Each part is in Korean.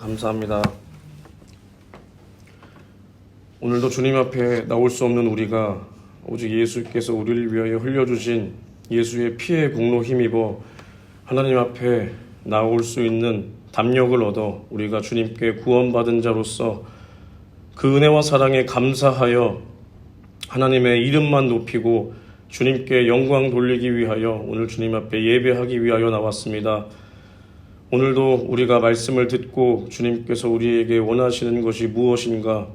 감사합니다. 오늘도 주님 앞에 나올 수 없는 우리가 오직 예수께서 우리를 위하여 흘려주신 예수의 피의 공로 힘입어 하나님 앞에 나올 수 있는 담력을 얻어 우리가 주님께 구원받은 자로서 그 은혜와 사랑에 감사하여 하나님의 이름만 높이고 주님께 영광 돌리기 위하여 오늘 주님 앞에 예배하기 위하여 나왔습니다. 오늘도 우리가 말씀을 듣고 주님께서 우리에게 원하시는 것이 무엇인가,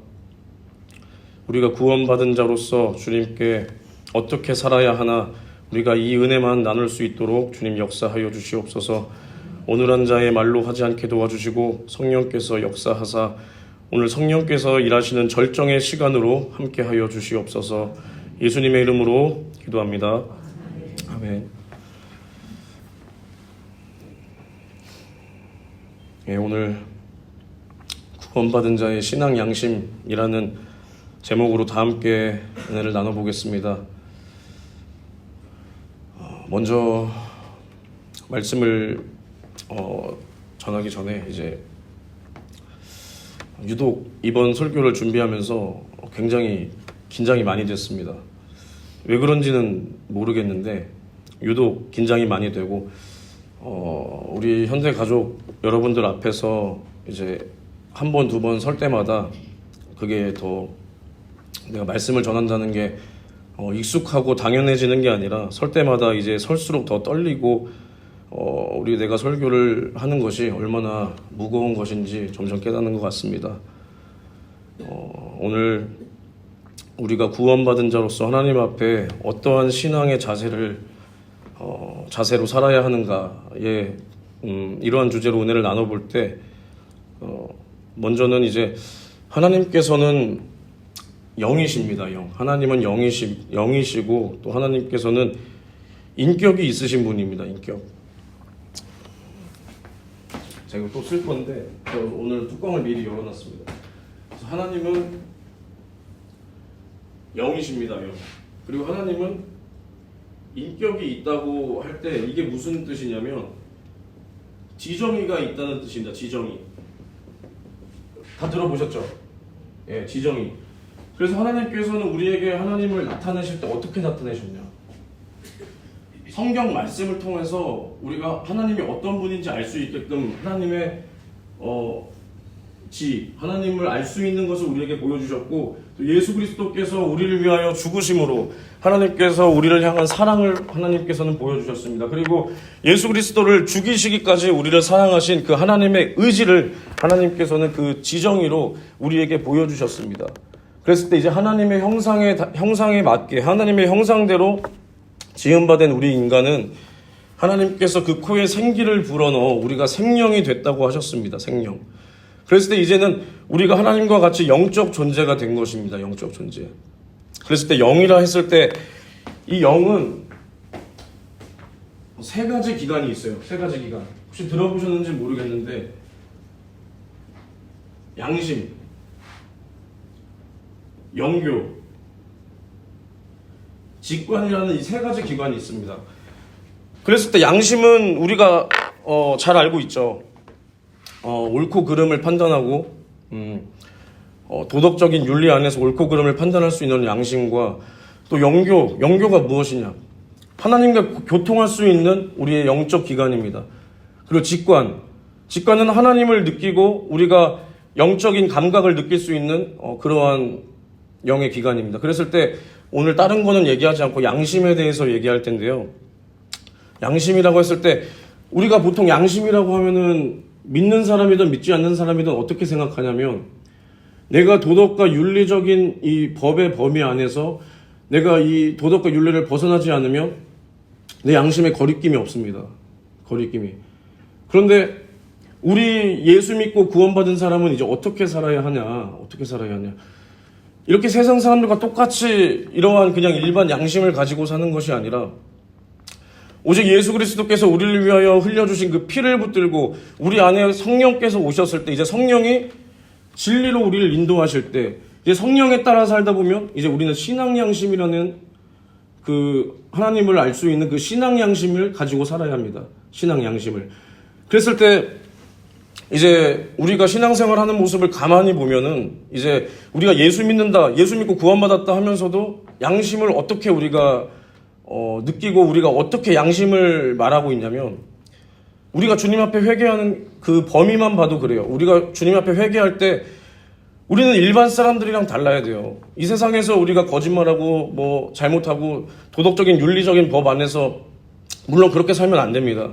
우리가 구원받은 자로서 주님께 어떻게 살아야 하나, 우리가 이 은혜만 나눌 수 있도록 주님 역사하여 주시옵소서. 오늘 한 자의 말로 하지 않게 도와주시고 성령께서 역사하사 오늘 성령께서 일하시는 절정의 시간으로 함께하여 주시옵소서. 예수님의 이름으로 기도합니다. 아멘. 오늘 구원받은 자의 신앙 양심이라는 제목으로 다 함께 은혜를 나눠보겠습니다. 먼저 말씀을 전하기 전에 이제 유독 이번 설교를 준비하면서 굉장히 긴장이 많이 됐습니다. 왜 그런지는 모르겠는데 유독 긴장이 많이 되고 우리 현대 가족 여러분들 앞에서 이제 한 번, 두 번 설 때마다 그게 더 내가 말씀을 전한다는 게 익숙하고 당연해지는 게 아니라 설 때마다 이제 설수록 더 떨리고 내가 설교를 하는 것이 얼마나 무거운 것인지 점점 깨닫는 것 같습니다. 오늘 우리가 구원받은 자로서 하나님 앞에 어떠한 신앙의 자세로 살아야 하는가에 이러한 주제로 은혜를 나눠볼 때 먼저는 이제 하나님께서는 영이십니다. 영. 하나님은 영이시고 또 하나님께서는 인격이 있으신 분입니다. 인격. 제가 또 쓸 건데 오늘 뚜껑을 미리 열어놨습니다. 그래서 하나님은 영이십니다. 영. 그리고 하나님은 인격이 있다고 할 때 이게 무슨 뜻이냐면 지정의가 있다는 뜻입니다. 지정의. 다 들어보셨죠? 예, 지정의. 그래서 하나님께서는 우리에게 하나님을 나타내실 때 어떻게 나타내셨냐? 성경 말씀을 통해서 우리가 하나님이 어떤 분인지 알 수 있게끔 하나님의 하나님을 알 수 있는 것을 우리에게 보여주셨고, 또 예수 그리스도께서 우리를 위하여 죽으심으로 하나님께서 우리를 향한 사랑을 하나님께서는 보여주셨습니다. 그리고 예수 그리스도를 죽이시기까지 우리를 사랑하신 그 하나님의 의지를 하나님께서는 그 지정의로 우리에게 보여주셨습니다. 그랬을 때 이제 하나님의 형상에 맞게 하나님의 형상대로 지음받은 우리 인간은 하나님께서 그 코에 생기를 불어넣어 우리가 생명이 됐다고 하셨습니다. 생명. 그랬을 때 이제는 우리가 하나님과 같이 영적 존재가 된 것입니다. 영적 존재. 그랬을 때 영이라 했을 때 이 영은 세 가지 기관이 있어요. 세 가지 기관. 혹시 들어보셨는지 모르겠는데 양심, 영교, 직관이라는 이 세 가지 기관이 있습니다. 그랬을 때 양심은 우리가 잘 알고 있죠. 옳고 그름을 판단하고 도덕적인 윤리 안에서 옳고 그름을 판단할 수 있는 양심과 또 영교가 무엇이냐? 하나님과 교통할 수 있는 우리의 영적 기관입니다. 그리고 직관은 하나님을 느끼고 우리가 영적인 감각을 느낄 수 있는 그러한 영의 기관입니다. 그랬을 때 오늘 다른 거는 얘기하지 않고 양심에 대해서 얘기할 텐데요. 양심이라고 했을 때 우리가 보통 양심이라고 하면은 믿는 사람이든 믿지 않는 사람이든 어떻게 생각하냐면 내가 도덕과 윤리적인 이 법의 범위 안에서 내가 이 도덕과 윤리를 벗어나지 않으면 내 양심에 거리낌이 없습니다. 거리낌이. 그런데 우리 예수 믿고 구원받은 사람은 이제 어떻게 살아야 하냐? 이렇게 세상 사람들과 똑같이 이러한 그냥 일반 양심을 가지고 사는 것이 아니라 오직 예수 그리스도께서 우리를 위하여 흘려주신 그 피를 붙들고 우리 안에 성령께서 오셨을 때 이제 성령이 진리로 우리를 인도하실 때 이제 성령에 따라 살다 보면 이제 우리는 신앙 양심이라는 그 하나님을 알 수 있는 그 신앙 양심을 가지고 살아야 합니다. 신앙 양심을. 그랬을 때 이제 우리가 신앙생활하는 모습을 가만히 보면은 이제 우리가 예수 믿는다, 예수 믿고 구원받았다 하면서도 양심을 어떻게 우리가 느끼고 우리가 어떻게 양심을 말하고 있냐면 우리가 주님 앞에 회개하는 그 범위만 봐도 그래요. 우리가 주님 앞에 회개할 때 우리는 일반 사람들이랑 달라야 돼요. 이 세상에서 우리가 거짓말하고 뭐 잘못하고 도덕적인 윤리적인 법 안에서 물론 그렇게 살면 안 됩니다.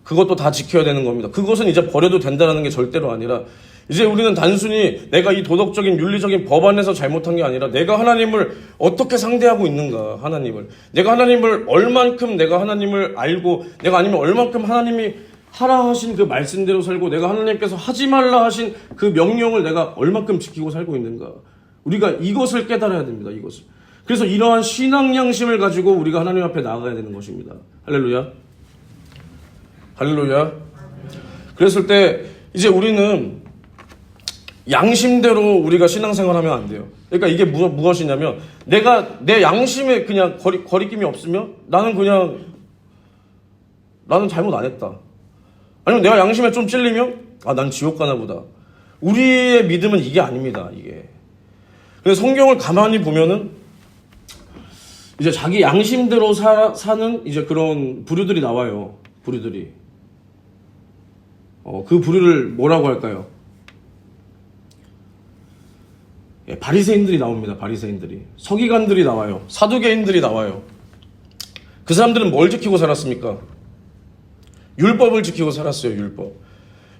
그것도 다 지켜야 되는 겁니다. 그것은 이제 버려도 된다는 게 절대로 아니라 이제 우리는 단순히 내가 이 도덕적인 윤리적인 법 안에서 잘못한 게 아니라 내가 하나님을 어떻게 상대하고 있는가, 하나님을. 내가 하나님을 얼만큼 내가 하나님을 알고 내가 아니면 얼만큼 하나님이 하라 하신 그 말씀대로 살고 내가 하나님께서 하지 말라 하신 그 명령을 내가 얼만큼 지키고 살고 있는가. 우리가 이것을 깨달아야 됩니다. 이것을. 그래서 이러한 신앙 양심을 가지고 우리가 하나님 앞에 나아가야 되는 것입니다. 할렐루야. 할렐루야. 그랬을 때 이제 우리는 양심대로 우리가 신앙생활하면 안 돼요. 그러니까 이게 무엇이냐면 내가 내 양심에 그냥 거리낌이 없으면 나는 잘못 안 했다. 아니면 내가 양심에 좀 찔리면 난 지옥 가나 보다. 우리의 믿음은 이게 아닙니다. 이게. 그래서 성경을 가만히 보면은 이제 자기 양심대로 사는 이제 그런 부류들이 나와요. 부류들이. 그 부류를 뭐라고 할까요? 예, 바리새인들이 나옵니다. 바리새인들이. 서기관들이 나와요. 사두개인들이 나와요. 그 사람들은 뭘 지키고 살았습니까? 율법을 지키고 살았어요.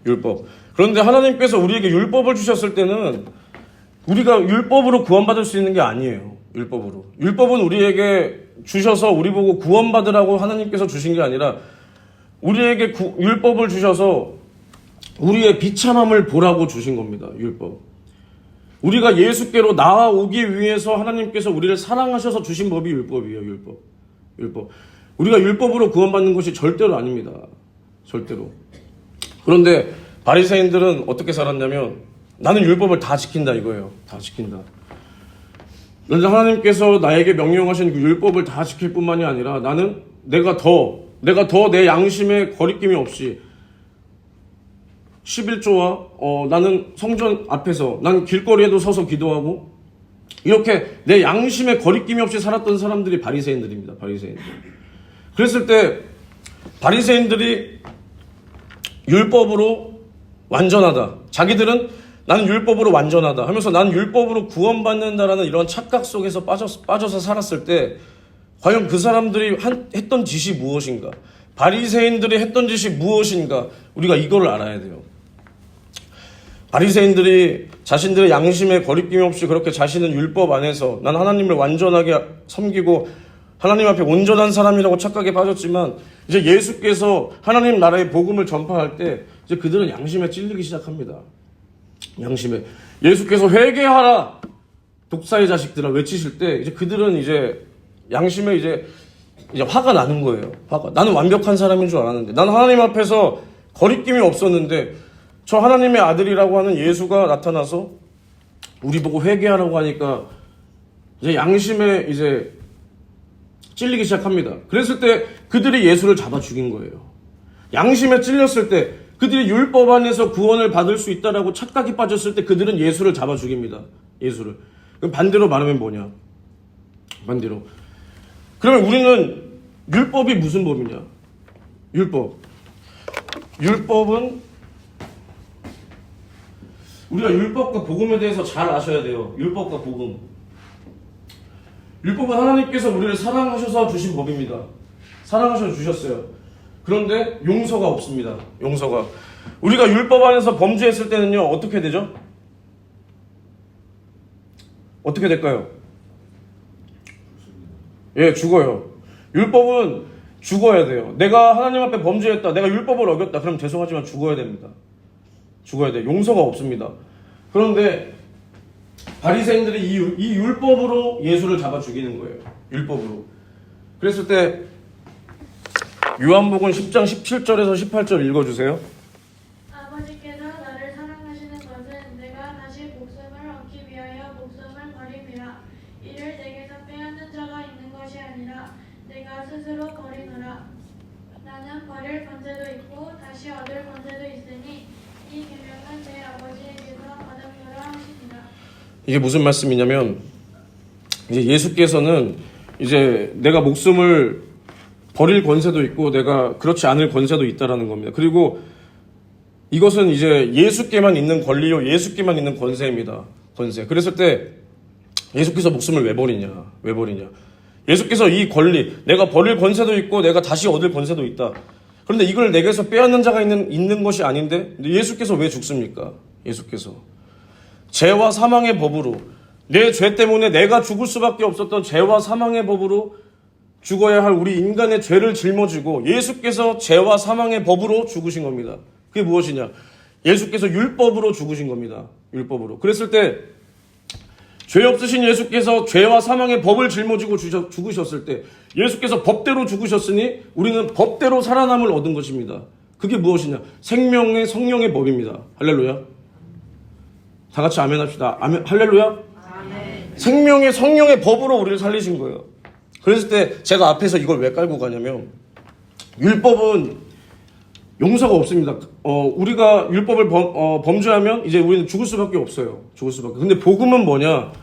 율법. 그런데 하나님께서 우리에게 율법을 주셨을 때는 우리가 율법으로 구원받을 수 있는 게 아니에요. 율법은 우리에게 주셔서 우리 보고 구원받으라고 하나님께서 주신 게 아니라 우리에게 율법을 주셔서 우리의 비참함을 보라고 주신 겁니다. 율법. 우리가 예수께로 나아오기 위해서 하나님께서 우리를 사랑하셔서 주신 법이 율법이에요. 율법. 우리가 율법으로 구원받는 것이 절대로 아닙니다. 절대로. 그런데 바리새인들은 어떻게 살았냐면 나는 율법을 다 지킨다 이거예요. 다 지킨다. 그런데 하나님께서 나에게 명령하신 그 율법을 다 지킬 뿐만이 아니라 나는 내가 더 내 양심에 거리낌이 없이 11조와 나는 성전 앞에서 난 길거리에도 서서 기도하고 이렇게 내 양심에 거리낌이 없이 살았던 사람들이 바리새인들입니다. 바리새인들. 그랬을 때 바리새인들이 율법으로 완전하다. 자기들은 나는 율법으로 완전하다 하면서 나는 율법으로 구원받는다라는 이런 착각 속에서 빠져서 살았을 때 과연 그 사람들이 했던 짓이 무엇인가? 바리새인들이 했던 짓이 무엇인가? 우리가 이걸 알아야 돼요. 바리새인들이 자신들의 양심에 거리낌이 없이 그렇게 자신은 율법 안에서 난 하나님을 완전하게 섬기고 하나님 앞에 온전한 사람이라고 착각에 빠졌지만 이제 예수께서 하나님 나라의 복음을 전파할 때 이제 그들은 양심에 찔리기 시작합니다. 양심에. 예수께서 회개하라 독사의 자식들아 외치실 때 이제 그들은 이제 양심에 이제 화가 나는 거예요. 나는 완벽한 사람인 줄 알았는데 나는 하나님 앞에서 거리낌이 없었는데 저 하나님의 아들이라고 하는 예수가 나타나서 우리 보고 회개하라고 하니까 이제 양심에 이제 찔리기 시작합니다. 그랬을 때 그들이 예수를 잡아 죽인 거예요. 양심에 찔렸을 때 그들이 율법 안에서 구원을 받을 수 있다라고 착각이 빠졌을 때 그들은 예수를 잡아 죽입니다. 예수를. 그럼 반대로 말하면 뭐냐? 반대로. 그러면 우리는 율법이 무슨 법이냐? 율법은 우리가 율법과 복음에 대해서 잘 아셔야 돼요. 율법과 복음. 율법은 하나님께서 우리를 사랑하셔서 주신 법입니다. 사랑하셔서 주셨어요. 그런데 용서가 없습니다. 용서가. 우리가 율법 안에서 범죄했을 때는요. 어떻게 되죠? 어떻게 될까요? 예, 죽어요. 율법은 죽어야 돼요. 내가 하나님 앞에 범죄했다. 내가 율법을 어겼다. 그럼 죄송하지만 죽어야 됩니다. 죽어야 돼요. 용서가 없습니다. 그런데 바리새인들이 이 율법으로 예수를 잡아 죽이는 거예요. 율법으로. 그랬을 때 요한복음 10장 17절에서 18절 읽어주세요. 아버지께서 나를 사랑하시는 것은 내가 다시 목숨을 얻기 위하여 목숨을 버림이라. 이를 내게서 빼앗는 자가 있는 것이 아니라 내가 스스로 버리노라. 나는 버릴 권세도 있고 다시 얻을 권세도 있으니 이 계명은 내 아버지에게서 받았노라 하시니라. 이게 무슨 말씀이냐면 이제 예수께서는 이제 내가 목숨을 버릴 권세도 있고 내가 그렇지 않을 권세도 있다라는 겁니다. 그리고 이것은 이제 예수께만 있는 권리요, 예수께만 있는 권세입니다. 권세. 그랬을 때 예수께서 목숨을 왜 버리냐? 왜 버리냐? 예수께서 이 권리, 내가 버릴 권세도 있고 내가 다시 얻을 권세도 있다. 그런데 이걸 내게서 빼앗는 자가 있는 것이 아닌데 예수께서 왜 죽습니까? 예수께서 죄와 사망의 법으로, 내 죄 때문에 내가 죽을 수밖에 없었던 죄와 사망의 법으로 죽어야 할 우리 인간의 죄를 짊어지고 예수께서 죄와 사망의 법으로 죽으신 겁니다. 그게 무엇이냐? 예수께서 율법으로 죽으신 겁니다. 율법으로. 그랬을 때 죄 없으신 예수께서 죄와 사망의 법을 짊어지고 죽으셨을 때 예수께서 법대로 죽으셨으니 우리는 법대로 살아남을 얻은 것입니다. 그게 무엇이냐? 생명의 성령의 법입니다. 할렐루야. 다 같이 아멘 합시다. 아멘. 할렐루야. 아멘. 생명의 성령의 법으로 우리를 살리신 거예요. 그랬을 때 제가 앞에서 이걸 왜 깔고 가냐면 율법은 용서가 없습니다. 우리가 율법을 범죄하면 이제 우리는 죽을 수밖에 없어요. 죽을 수밖에. 근데 복음은 뭐냐?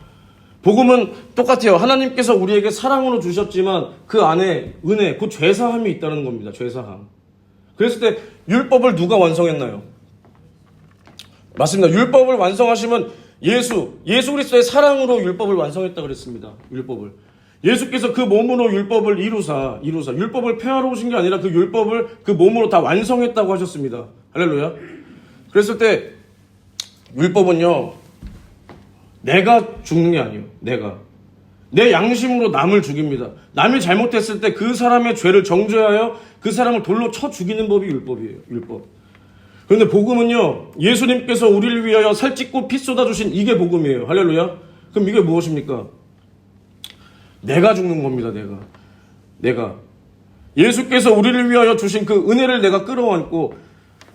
복음은 똑같아요. 하나님께서 우리에게 사랑으로 주셨지만 그 안에 은혜, 그 죄사함이 있다는 겁니다. 죄사함. 그랬을 때 율법을 누가 완성했나요? 맞습니다. 율법을 완성하시면 예수 그리스도의 사랑으로 율법을 완성했다 그랬습니다. 율법을. 예수께서 그 몸으로 율법을 이루사 율법을 폐하러 오신 게 아니라 그 율법을 그 몸으로 다 완성했다고 하셨습니다. 할렐루야. 그랬을 때 율법은요, 내가 죽는 게 아니에요. 내 양심으로 남을 죽입니다. 남이 잘못했을 때 그 사람의 죄를 정죄하여 그 사람을 돌로 쳐 죽이는 법이 율법이에요. 율법. 그런데 복음은요, 예수님께서 우리를 위하여 살찢고 피 쏟아주신 이게 복음이에요. 할렐루야. 그럼 이게 무엇입니까? 내가 죽는 겁니다. 내가 예수께서 우리를 위하여 주신 그 은혜를 내가 끌어안고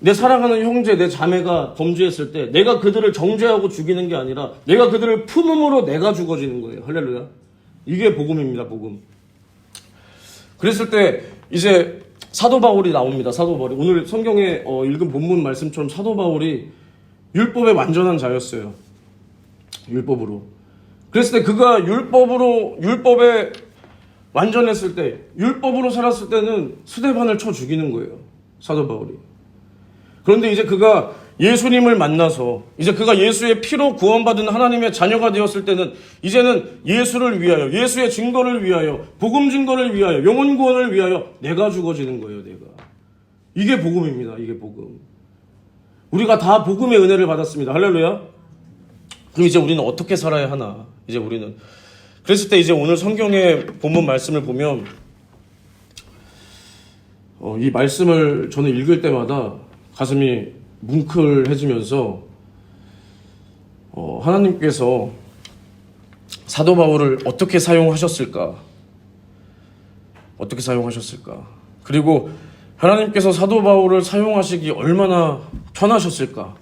내 사랑하는 형제, 내 자매가 범죄했을 때 내가 그들을 정죄하고 죽이는 게 아니라 내가 그들을 품음으로 내가 죽어지는 거예요. 할렐루야. 이게 복음입니다. 복음. 그랬을 때 이제 사도 바울이 나옵니다. 사도 바울이 오늘 성경에 읽은 본문 말씀처럼 사도 바울이 율법의 완전한 자였어요. 율법으로. 그랬을 때 그가 율법에 완전했을 때, 율법으로 살았을 때는 스데반을 쳐 죽이는 거예요. 사도 바울이. 그런데 이제 그가 예수님을 만나서, 이제 그가 예수의 피로 구원받은 하나님의 자녀가 되었을 때는, 이제는 예수를 위하여, 예수의 증거를 위하여, 복음 증거를 위하여, 영혼 구원을 위하여 내가 죽어지는 거예요, 내가. 이게 복음입니다, 이게 복음. 우리가 다 복음의 은혜를 받았습니다. 할렐루야. 그럼 이제 우리는 어떻게 살아야 하나? 이제 우리는. 그랬을 때 이제 오늘 성경의 본문 말씀을 보면, 이 말씀을 저는 읽을 때마다 가슴이 뭉클해지면서, 하나님께서 사도 바울을 어떻게 사용하셨을까? 어떻게 사용하셨을까? 그리고 하나님께서 사도 바울을 사용하시기 얼마나 편하셨을까?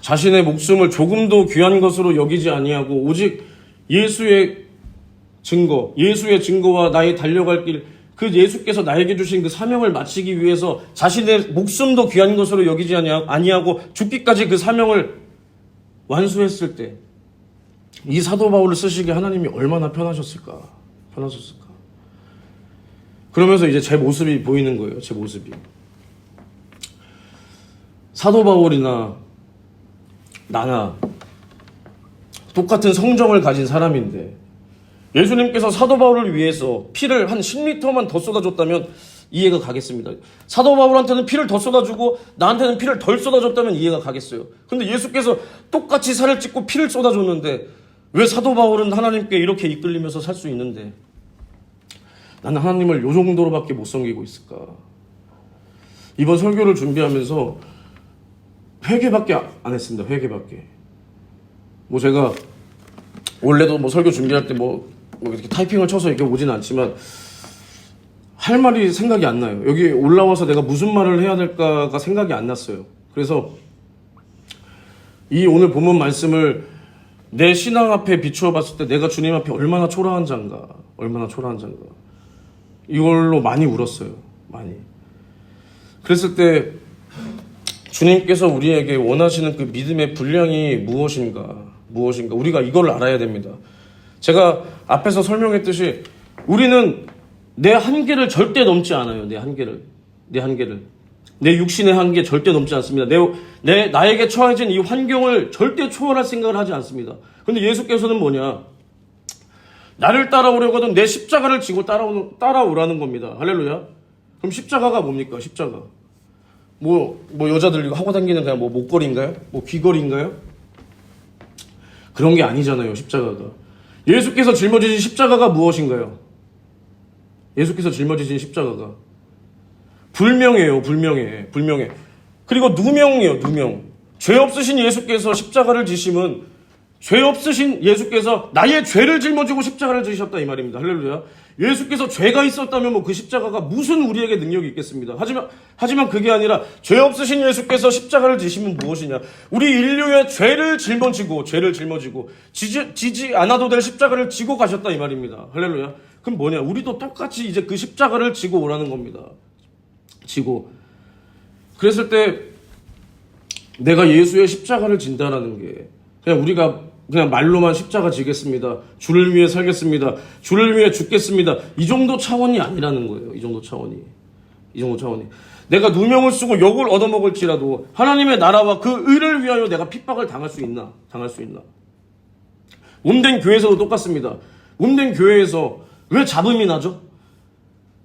자신의 목숨을 조금도 귀한 것으로 여기지 아니하고 오직 예수의 증거와 나의 달려갈 길, 그 예수께서 나에게 주신 그 사명을 마치기 위해서 자신의 목숨도 귀한 것으로 여기지 아니하고 죽기까지 그 사명을 완수했을 때 이 사도 바울을 쓰시기에 하나님이 얼마나 편하셨을까. 그러면서 이제 제 모습이 보이는 거예요. 제 모습이. 사도 바울이나 나나 똑같은 성정을 가진 사람인데 예수님께서 사도 바울을 위해서 피를 한 10리터만 더 쏟아줬다면 이해가 가겠습니다. 사도 바울한테는 피를 더 쏟아주고 나한테는 피를 덜 쏟아줬다면 이해가 가겠어요. 근데 예수께서 똑같이 살을 찢고 피를 쏟아줬는데 왜 사도 바울은 하나님께 이렇게 이끌리면서 살 수 있는데 나는 하나님을 요 정도로밖에 못 섬기고 있을까? 이번 설교를 준비하면서 회개밖에 안 했습니다. 회개밖에. 제가 원래도 설교 준비할 때 이렇게 타이핑을 쳐서 이렇게 오진 않지만 할 말이 생각이 안 나요. 여기 올라와서 내가 무슨 말을 해야 될까가 생각이 안 났어요. 그래서 이 오늘 본문 말씀을 내 신앙 앞에 비추어 봤을 때 내가 주님 앞에 얼마나 초라한 자인가. 이걸로 많이 울었어요. 많이. 그랬을 때 주님께서 우리에게 원하시는 그 믿음의 분량이 무엇인가? 우리가 이걸 알아야 됩니다. 제가 앞에서 설명했듯이 우리는 내 한계를 절대 넘지 않아요. 내 한계를. 내 육신의 한계 절대 넘지 않습니다. 나에게 처해진 이 환경을 절대 초월할 생각을 하지 않습니다. 근데 예수께서는 뭐냐? 나를 따라오려고 하던 내 십자가를 지고 따라오라는 겁니다. 할렐루야. 그럼 십자가가 뭡니까? 십자가. 뭐 여자들 이거 하고 다니는 그냥 뭐 목걸이인가요? 뭐 귀걸이인가요? 그런 게 아니잖아요, 십자가가. 예수께서 짊어지신 십자가가 무엇인가요? 예수께서 짊어지신 십자가가 불명예요, 불명예. 그리고 누명이에요, 누명. 죄 없으신 예수께서 십자가를 지심은 죄 없으신 예수께서 나의 죄를 짊어지고 십자가를 지셨다 이 말입니다. 할렐루야. 예수께서 죄가 있었다면 뭐 그 십자가가 무슨 우리에게 능력이 있겠습니다. 하지만 그게 아니라 죄 없으신 예수께서 십자가를 지시면 무엇이냐? 우리 인류의 죄를 짊어지고 지지 않아도 될 십자가를 지고 가셨다 이 말입니다. 할렐루야. 그럼 뭐냐? 우리도 똑같이 이제 그 십자가를 지고 오라는 겁니다. 지고. 그랬을 때 내가 예수의 십자가를 진다라는 게 그냥 우리가 그냥 말로만 십자가 지겠습니다. 주를 위해 살겠습니다. 주를 위해 죽겠습니다. 이 정도 차원이 아니라는 거예요. 이 정도 차원이. 내가 누명을 쓰고 욕을 얻어먹을지라도 하나님의 나라와 그 의를 위하여 내가 핍박을 당할 수 있나? 몸된 교회에서도 똑같습니다. 몸된 교회에서 왜 잡음이 나죠?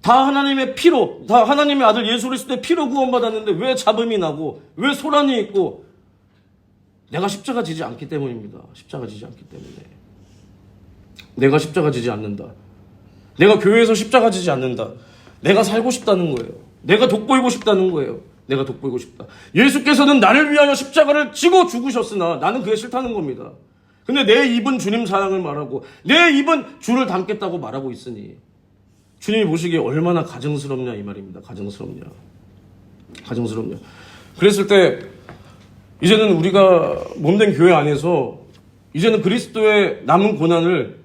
다 하나님의 피로, 다 하나님의 아들 예수 그리스도의 피로 구원받았는데 왜 잡음이 나고 왜 소란이 있고 내가 십자가 지지 않기 때문입니다. 내가 십자가 지지 않는다. 내가 교회에서 십자가 지지 않는다. 내가 살고 싶다는 거예요. 내가 돋보이고 싶다는 거예요. 예수께서는 나를 위하여 십자가를 지고 죽으셨으나 나는 그게 싫다는 겁니다. 근데 내 입은 주님 사랑을 말하고 내 입은 주를 닮겠다고 말하고 있으니 주님이 보시기에 얼마나 가증스럽냐 이 말입니다. 가증스럽냐. 그랬을 때 이제는 우리가 몸된 교회 안에서 이제는 그리스도의 남은 고난을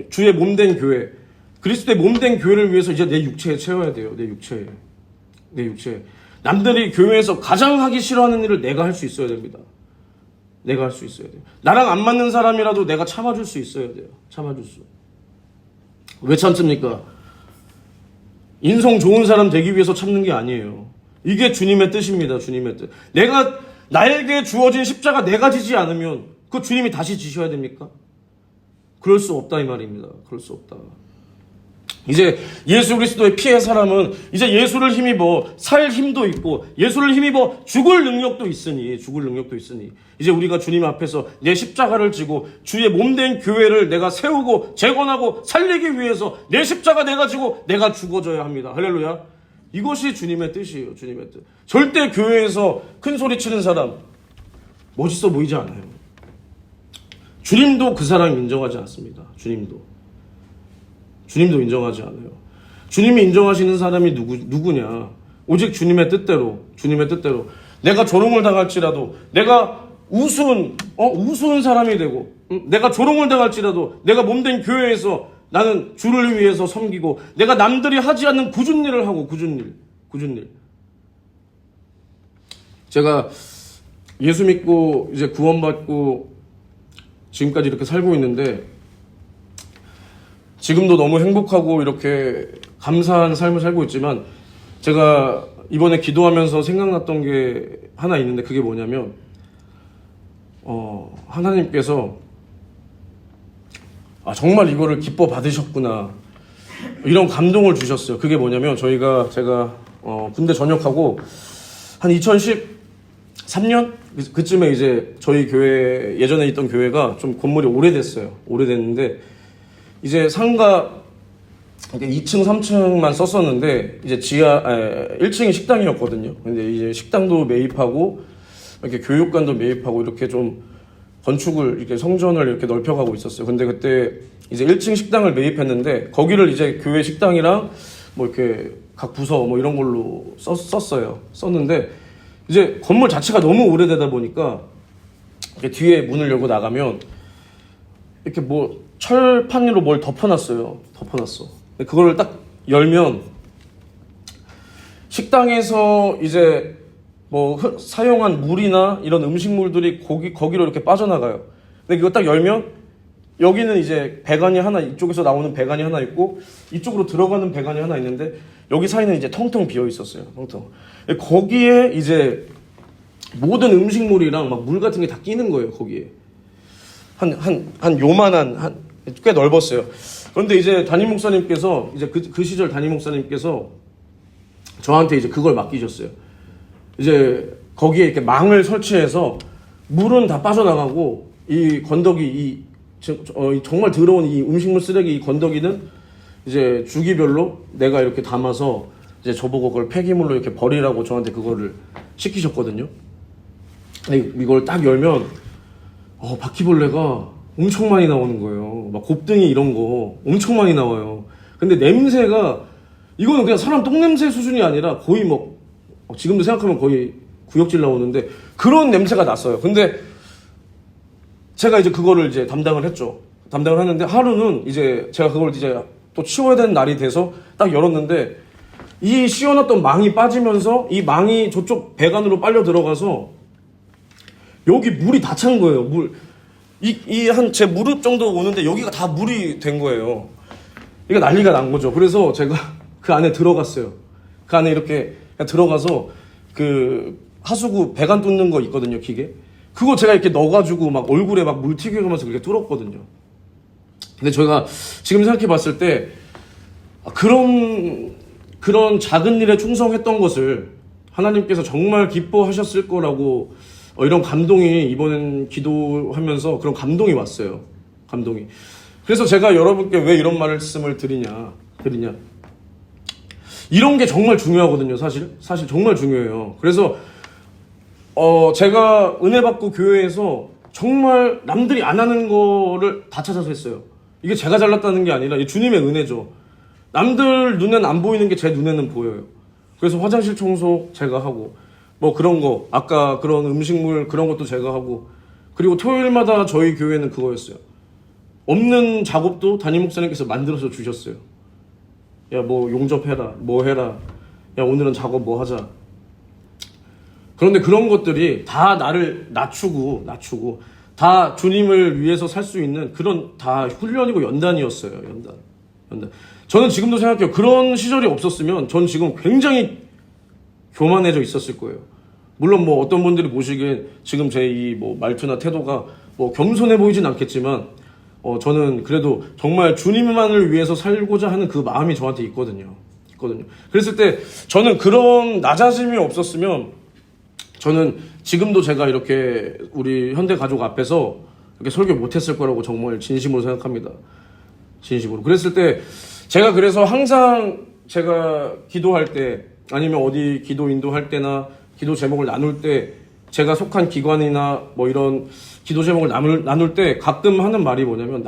주의 몸된 교회, 그리스도의 몸된 교회를 위해서 이제 내 육체에 채워야 돼요. 내 육체에. 남들이 교회에서 가장 하기 싫어하는 일을 내가 할 수 있어야 됩니다. 나랑 안 맞는 사람이라도 내가 참아줄 수 있어야 돼요. 왜 참습니까? 인성 좋은 사람 되기 위해서 참는 게 아니에요. 이게 주님의 뜻입니다. 주님의 뜻. 나에게 주어진 십자가 내가 지지 않으면 그 주님이 다시 지셔야 됩니까? 그럴 수 없다 이 말입니다. 이제 예수 그리스도의 피의 사람은 이제 예수를 힘입어 살 힘도 있고 예수를 힘입어 죽을 능력도 있으니 이제 우리가 주님 앞에서 내 십자가를 지고 주의 몸된 교회를 내가 세우고 재건하고 살리기 위해서 내 십자가 내가 지고 내가 죽어져야 합니다. 할렐루야. 이것이 주님의 뜻이에요. 주님의 뜻. 절대 교회에서 큰 소리 치는 사람 멋있어 보이지 않아요. 주님도 그 사람 인정하지 않습니다. 주님도 인정하지 않아요. 주님이 인정하시는 사람이 누구냐? 오직 주님의 뜻대로. 내가 조롱을 당할지라도, 내가 우스운 사람이 되고, 내가 조롱을 당할지라도, 내가 몸된 교회에서 나는 주를 위해서 섬기고, 내가 남들이 하지 않는 굳은 일을 하고, 굳은 일. 제가 예수 믿고 이제 구원받고 지금까지 이렇게 살고 있는데, 지금도 너무 행복하고 이렇게 감사한 삶을 살고 있지만 제가 이번에 기도하면서 생각났던 게 하나 있는데 그게 뭐냐면 하나님께서 정말 이거를 기뻐 받으셨구나 이런 감동을 주셨어요. 그게 뭐냐면 제가 군대 전역하고 한 2013년 그쯤에 이제 저희 교회 예전에 있던 교회가 좀 건물이 오래됐는데 이제 상가 2층, 3층만 썼었는데 이제 1층이 식당이었거든요. 근데 이제 식당도 매입하고 이렇게 교육관도 매입하고 이렇게 좀 건축을 이렇게 성전을 이렇게 넓혀가고 있었어요. 근데 그때 이제 1층 식당을 매입했는데 거기를 이제 교회 식당이랑 뭐 이렇게 각 부서 뭐 이런 걸로 썼는데 이제 건물 자체가 너무 오래되다 보니까 이렇게 뒤에 문을 열고 나가면 이렇게 뭐 철판으로 뭘 덮어놨어. 그걸 딱 열면 식당에서 이제 뭐 사용한 물이나 이런 음식물들이 거기로 이렇게 빠져나가요. 근데 이거 딱 열면 여기는 이제 배관이 하나, 이쪽에서 나오는 배관이 하나 있고 이쪽으로 들어가는 배관이 하나 있는데 여기 사이는 이제 텅텅 비어 있었어요. 텅텅. 거기에 이제 모든 음식물이랑 막 물 같은 게 다 끼는 거예요. 거기에 한 요만한 꽤 넓었어요. 그런데 이제 담임 목사님께서 이제 그 시절 담임 목사님께서 저한테 이제 그걸 맡기셨어요. 이제 거기에 이렇게 망을 설치해서 물은 다 빠져나가고 이 건더기 정말 더러운 이 음식물 쓰레기 이 건더기는 이제 주기별로 내가 이렇게 담아서 이제 저보고 그걸 폐기물로 이렇게 버리라고 저한테 그거를 시키셨거든요. 이걸 딱 열면 바퀴벌레가 엄청 많이 나오는 거예요. 막 곱등이 이런 거 엄청 많이 나와요. 근데 냄새가 이거는 그냥 사람 똥냄새 수준이 아니라 거의 뭐 지금도 생각하면 거의 구역질 나오는데 그런 냄새가 났어요. 근데 제가 이제 그거를 이제 담당을 했죠. 담당을 하는데 하루는 이제 제가 그걸 이제 또 치워야 되는 날이 돼서 딱 열었는데 이 씌워놨던 망이 빠지면서 이 망이 저쪽 배관으로 빨려 들어가서 여기 물이 다 찬 거예요. 한 제 무릎 정도 오는데 여기가 다 물이 된 거예요. 이게 난리가 난 거죠. 그래서 제가 그 안에 들어갔어요. 그 안에 이렇게 들어가서 그 하수구 배관 뚫는 거 있거든요, 기계. 그거 제가 이렇게 넣어가지고 막 얼굴에 막 물 튀겨가면서 그렇게 뚫었거든요. 근데 저희가 지금 생각해 봤을 때 그런 작은 일에 충성했던 것을 하나님께서 정말 기뻐하셨을 거라고 이런 감동이 이번 기도하면서 그런 감동이 왔어요. 감동이. 그래서 제가 여러분께 왜 이런 말씀을 드리냐. 이런 게 정말 중요하거든요, 사실 정말 중요해요. 그래서 제가 은혜 받고 교회에서 정말 남들이 안 하는 거를 다 찾아서 했어요. 이게 제가 잘났다는 게 아니라 주님의 은혜죠. 남들 눈엔 안 보이는 게 제 눈에는 보여요. 그래서 화장실 청소 제가 하고 뭐 그런 거 아까 그런 음식물 그런 것도 제가 하고 그리고 토요일마다 저희 교회는 그거였어요. 없는 작업도 담임 목사님께서 만들어서 주셨어요. 야, 뭐 용접해라, 뭐 해라. 야, 오늘은 작업 뭐 하자. 그런데 그런 것들이 다 나를 낮추고 다 주님을 위해서 살 수 있는 그런 다 훈련이고 연단이었어요. 연단. 저는 지금도 생각해요. 그런 시절이 없었으면 전 지금 굉장히 교만해져 있었을 거예요. 물론 뭐 어떤 분들이 보시기엔 지금 제 이 뭐 말투나 태도가 뭐 겸손해 보이진 않겠지만 저는 그래도 정말 주님만을 위해서 살고자 하는 그 마음이 저한테 있거든요. 그랬을 때 저는 그런 낮아짐이 없었으면 저는 지금도 제가 이렇게 우리 현대 가족 앞에서 이렇게 설교 못했을 거라고 정말 진심으로 생각합니다. 진심으로. 그랬을 때 제가 그래서 항상 제가 기도할 때 아니면 어디 기도 인도할 때나 기도 제목을 나눌 때 제가 속한 기관이나 뭐 이런 기도 제목을 나눌 때 가끔 하는 말이 뭐냐면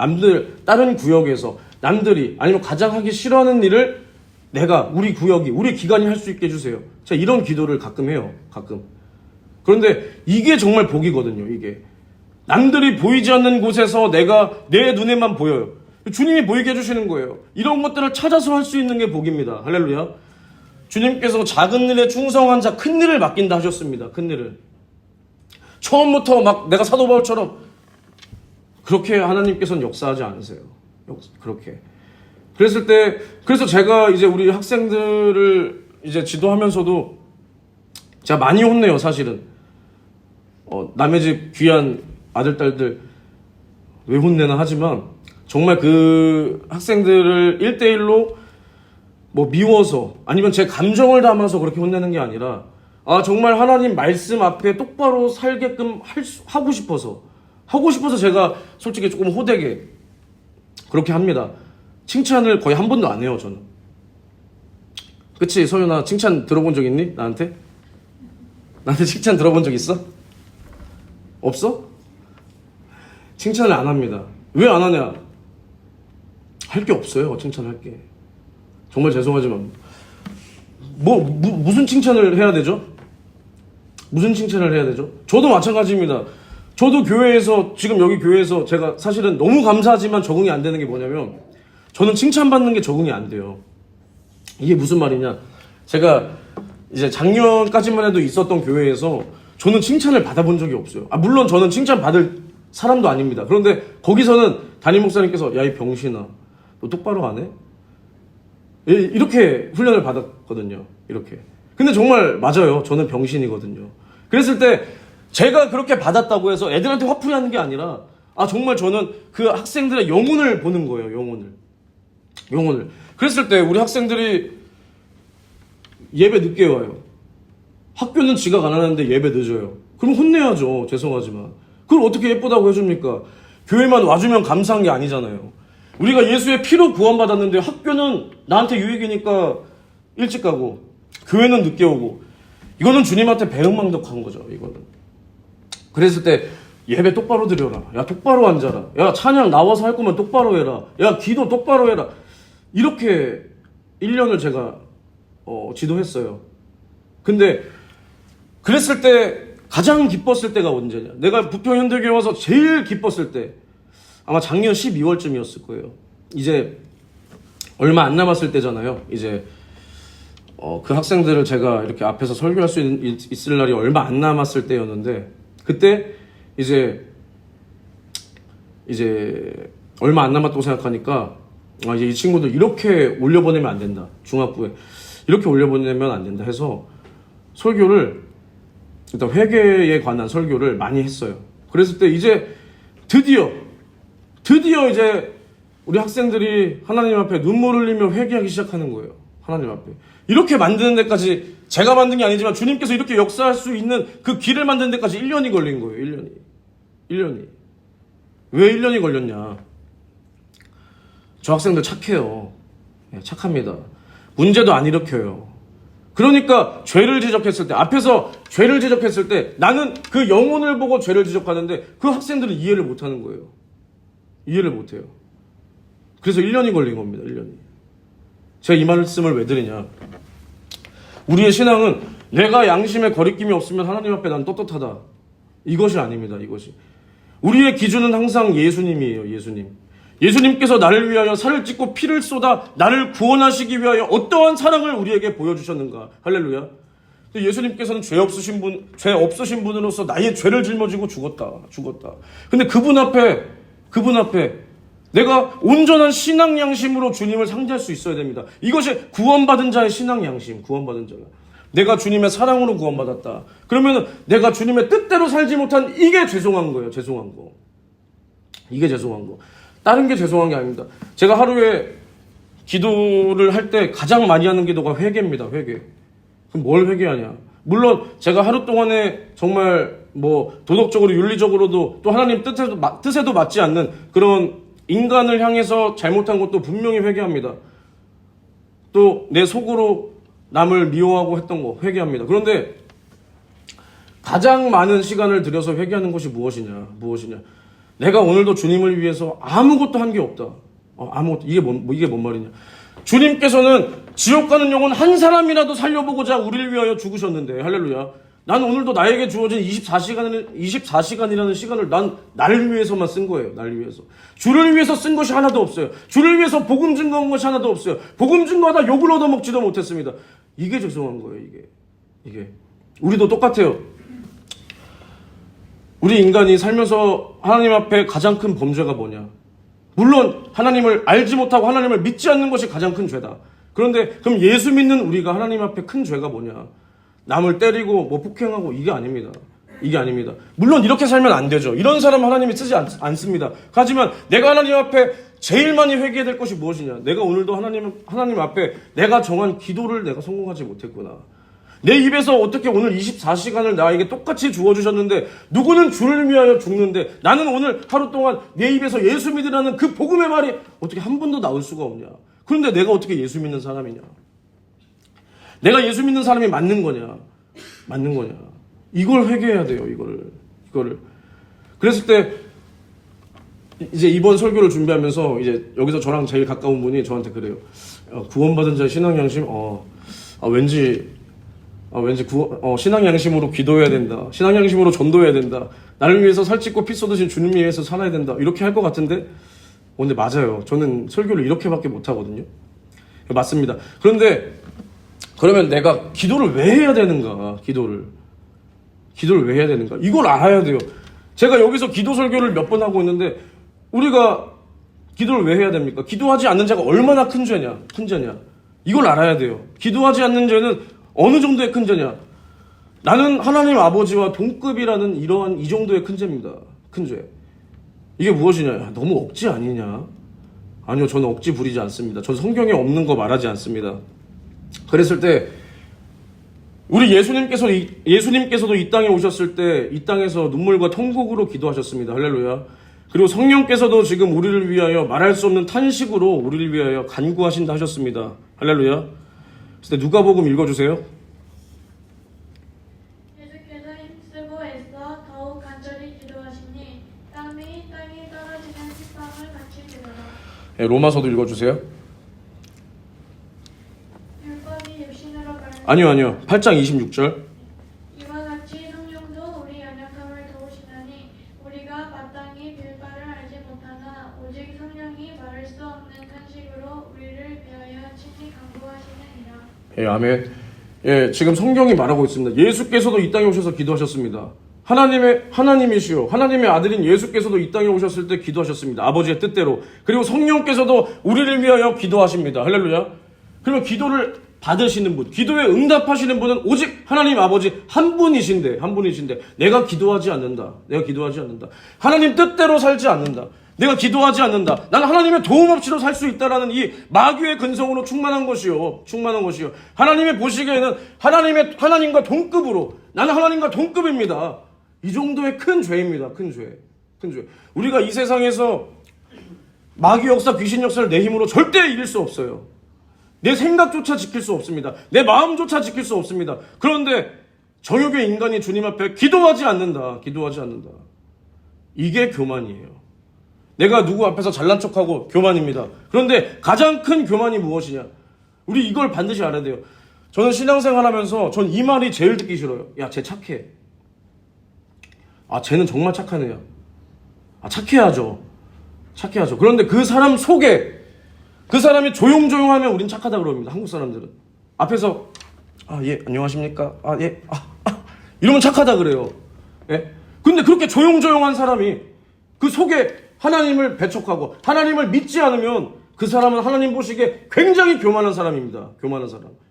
다른 구역에서 남들이 아니면 가장 하기 싫어하는 일을 우리 구역이 우리 기관이 할 수 있게 해주세요. 제가 이런 기도를 가끔 해요. 그런데 이게 정말 복이거든요. 이게 남들이 보이지 않는 곳에서 내 눈에만 보여요. 주님이 보이게 해주시는 거예요. 이런 것들을 찾아서 할 수 있는 게 복입니다. 할렐루야. 주님께서 작은 일에 충성한 자 큰 일을 맡긴다 하셨습니다. 큰 일을. 처음부터 막 내가 사도 바울처럼 그렇게 하나님께서는 역사하지 않으세요. 그렇게. 그래서 제가 이제 우리 학생들을 이제 지도하면서도 제가 많이 혼내요, 사실은. 남의 집 귀한 아들, 딸들 왜 혼내나 하지만 정말 그 학생들을 1대1로 뭐 미워서 아니면 제 감정을 담아서 그렇게 혼내는 게 아니라 정말 하나님 말씀 앞에 똑바로 살게끔 하고 싶어서 제가 솔직히 조금 호되게 그렇게 합니다. 칭찬을 거의 한 번도 안 해요, 저는. 그치, 서윤아, 칭찬 들어본 적 있니? 나한테 칭찬 들어본 적 있어? 없어? 칭찬을 안 합니다. 왜 안 하냐? 할 게 없어요, 칭찬할 게. 정말 죄송하지만 무슨 칭찬을 해야 되죠? 저도 마찬가지입니다. 저도 교회에서 지금 여기 교회에서 제가 사실은 너무 감사하지만 적응이 안 되는 게 뭐냐면 저는 칭찬받는 게 적응이 안 돼요. 이게 무슨 말이냐? 제가 이제 작년까지만 해도 있었던 교회에서 저는 칭찬을 받아본 적이 없어요. 물론 저는 칭찬 받을 사람도 아닙니다. 그런데 거기서는 담임 목사님께서 야, 이 병신아, 너 똑바로 안 해? 이렇게 훈련을 받았거든요. 이렇게. 근데 정말 맞아요. 저는 병신이거든요. 그랬을 때 제가 그렇게 받았다고 해서 애들한테 화풀이 하는 게 아니라 정말 저는 그 학생들의 영혼을 보는 거예요. 영혼을. 그랬을 때 우리 학생들이 예배 늦게 와요. 학교는 지각 안 하는데 예배 늦어요. 그럼 혼내야죠. 죄송하지만. 그걸 어떻게 예쁘다고 해줍니까? 교회만 와주면 감사한 게 아니잖아요. 우리가 예수의 피로 구원받았는데 학교는 나한테 유익이니까 일찍 가고 교회는 늦게 오고 이거는 주님한테 배은망덕한 거죠. 이거는. 그랬을 때 예배 똑바로 드려라. 야, 똑바로 앉아라. 야, 찬양 나와서 할 거면 똑바로 해라. 야, 기도 똑바로 해라. 이렇게 1년을 제가 지도했어요. 근데 그랬을 때 가장 기뻤을 때가 언제냐? 내가 부평현대교회 와서 제일 기뻤을 때 아마 작년 12월쯤이었을 거예요. 이제 얼마 안 남았을 때잖아요. 이제 그 학생들을 제가 이렇게 앞에서 설교할 수 있을 날이 얼마 안 남았을 때였는데 그때 이제 얼마 안 남았다고 생각하니까 이제 이 친구들 이렇게 올려보내면 안 된다. 중학부에 이렇게 올려보내면 안 된다 해서 설교를 일단 회개에 관한 설교를 많이 했어요. 그랬을 때 이제 드디어 이제 우리 학생들이 하나님 앞에 눈물 흘리며 회개하기 시작하는 거예요. 하나님 앞에. 이렇게 만드는 데까지 제가 만든 게 아니지만 주님께서 이렇게 역사할 수 있는 그 길을 만드는 데까지 1년이 걸린 거예요. 1년이. 왜 1년이 걸렸냐? 저 학생들 착해요. 착합니다. 문제도 안 일으켜요. 그러니까 죄를 지적했을 때, 앞에서 죄를 지적했을 때 나는 그 영혼을 보고 죄를 지적하는데 그 학생들은 이해를 못 하는 거예요. 이해를 못 해요. 그래서 1년이 걸린 겁니다. 1년이. 제가 이 말씀을 왜 드리냐? 우리의 신앙은 내가 양심에 거리낌이 없으면 하나님 앞에 난 떳떳하다. 이것이 아닙니다. 이것이. 우리의 기준은 항상 예수님이에요. 예수님께서 나를 위하여 살을 찢고 피를 쏟아 나를 구원하시기 위하여 어떠한 사랑을 우리에게 보여주셨는가. 할렐루야. 예수님께서는 죄 없으신 분으로서 나의 죄를 짊어지고 죽었다. 근데 그분 앞에 내가 온전한 신앙 양심으로 주님을 상대할 수 있어야 됩니다. 이것이 구원받은 자의 신앙 양심, 구원받은 자가. 내가 주님의 사랑으로 구원받았다. 그러면 내가 주님의 뜻대로 살지 못한 이게 죄송한 거예요. 이게 죄송한 거. 다른 게 죄송한 게 아닙니다. 제가 하루에 기도를 할 때 가장 많이 하는 기도가 회개입니다. 회개. 그럼 뭘 회개하냐? 물론 제가 하루 동안에 정말 도덕적으로 윤리적으로도 또 하나님 뜻에도 맞지 않는 그런 인간을 향해서 잘못한 것도 분명히 회개합니다. 또 내 속으로 남을 미워하고 했던 거 회개합니다. 그런데 가장 많은 시간을 들여서 회개하는 것이 무엇이냐? 내가 오늘도 주님을 위해서 아무것도 한 게 없다. 아무것도. 이게 뭔 말이냐? 주님께서는 지옥 가는 영혼 한 사람이라도 살려보고자 우리를 위하여 죽으셨는데, 할렐루야. 난 오늘도 나에게 주어진 24시간이라는 시간을 나를 위해서만 쓴 거예요. 나를 위해서. 주를 위해서 쓴 것이 하나도 없어요. 주를 위해서 복음 증거한 것이 하나도 없어요. 복음 증거하다 욕을 얻어먹지도 못했습니다. 이게 죄송한 거예요. 이게. 우리도 똑같아요. 우리 인간이 살면서 하나님 앞에 가장 큰 범죄가 뭐냐? 물론 하나님을 알지 못하고 하나님을 믿지 않는 것이 가장 큰 죄다. 그런데 그럼 예수 믿는 우리가 하나님 앞에 큰 죄가 뭐냐? 남을 때리고 폭행하고 이게 아닙니다. 물론 이렇게 살면 안 되죠. 이런 사람 하나님이 쓰지 않습니다. 하지만 내가 하나님 앞에 제일 많이 회개해야 될 것이 무엇이냐? 내가 오늘도 하나님 앞에 내가 정한 기도를 내가 성공하지 못했구나. 내 입에서 어떻게 오늘 24시간을 나에게 똑같이 주어주셨는데 누구는 주를 위하여 죽는데 나는 오늘 하루 동안 내 입에서 예수 믿으라는 그 복음의 말이 어떻게 한 번도 나올 수가 없냐. 그런데 내가 어떻게 예수 믿는 사람이냐. 내가 예수 믿는 사람이 맞는 거냐. 이걸 회개해야 돼요. 이거를. 그랬을 때 이제 이번 설교를 준비하면서 이제 여기서 저랑 제일 가까운 분이 저한테 그래요. 구원받은 자의 신앙 양심 왠지 신앙 양심으로 기도해야 된다. 신앙 양심으로 전도해야 된다. 나를 위해서 살찌고 피 쏟으신 주님 위해서 살아야 된다. 이렇게 할 것 같은데 근데 맞아요. 저는 설교를 이렇게밖에 못 하거든요. 맞습니다. 그런데 그러면 내가 기도를 왜 해야 되는가? 기도를 왜 해야 되는가? 이걸 알아야 돼요. 제가 여기서 기도 설교를 몇 번 하고 있는데 우리가 기도를 왜 해야 됩니까? 기도하지 않는 자가 얼마나 큰 죄냐? 이걸 알아야 돼요. 기도하지 않는 죄는 어느 정도의 큰 죄냐? 나는 하나님 아버지와 동급이라는 이러한 이 정도의 큰 죄입니다. 큰 죄. 이게 무엇이냐? 야, 너무 억지 아니냐? 아니요, 저는 억지 부리지 않습니다. 저는 성경에 없는 거 말하지 않습니다. 그랬을 때 우리 예수님께서도 이 땅에 오셨을 때 이 땅에서 눈물과 통곡으로 기도하셨습니다. 할렐루야. 그리고 성령께서도 지금 우리를 위하여 말할 수 없는 탄식으로 우리를 위하여 간구하신다 하셨습니다. 할렐루야. 그때 누가복음 읽어주세요. 예수께서 힘쓰고 애써 더욱 간절히 기도하시니 땀이 땅에 떨어지는 식빵을 같이 들어라. 네, 로마서도 읽어주세요. 율법이 육신으로 아니요. 8장 26절. 이와 같이 성령도 우리 연약함을 도우시나니 우리가 마땅히 빌 바를 알지 못하나 오직 성령이 말할 수 없는 탄식으로 우리를 위하여 친히 간구하시느니라. 예, 아멘. 예, 지금 성경이 말하고 있습니다. 예수께서도 이 땅에 오셔서 기도하셨습니다. 하나님이시요 하나님의 아들인 예수께서도 이 땅에 오셨을 때 기도하셨습니다. 아버지의 뜻대로. 그리고 성령께서도 우리를 위하여 기도하십니다. 할렐루야. 그러면 기도를 받으시는 분, 기도에 응답하시는 분은 오직 하나님 아버지 한 분이신데 내가 기도하지 않는다. 하나님 뜻대로 살지 않는다. 내가 기도하지 않는다. 나는 하나님의 도움 없이도 살 수 있다라는 이 마귀의 근성으로 충만한 것이요. 하나님이 보시기에는 하나님과 동급으로, 나는 하나님과 동급입니다. 이 정도의 큰 죄입니다. 큰 죄. 우리가 이 세상에서 마귀 역사, 귀신 역사를 내 힘으로 절대 이길 수 없어요. 내 생각조차 지킬 수 없습니다. 내 마음조차 지킬 수 없습니다. 그런데 정욕의 인간이 주님 앞에 기도하지 않는다. 이게 교만이에요. 내가 누구 앞에서 잘난 척하고 교만입니다. 그런데 가장 큰 교만이 무엇이냐? 우리 이걸 반드시 알아야 돼요. 저는 신앙생활 하면서 전 이 말이 제일 듣기 싫어요. 야, 쟤 착해. 아, 쟤는 정말 착한 애야. 아, 착해야죠. 그런데 그 사람 속에 그 사람이 조용조용하면 우린 착하다 그럽니다. 한국 사람들은. 앞에서 예, 안녕하십니까? 예. 이러면 착하다 그래요. 예? 근데 그렇게 조용조용한 사람이 그 속에 하나님을 배척하고 하나님을 믿지 않으면 그 사람은 하나님 보시기에 굉장히 교만한 사람입니다.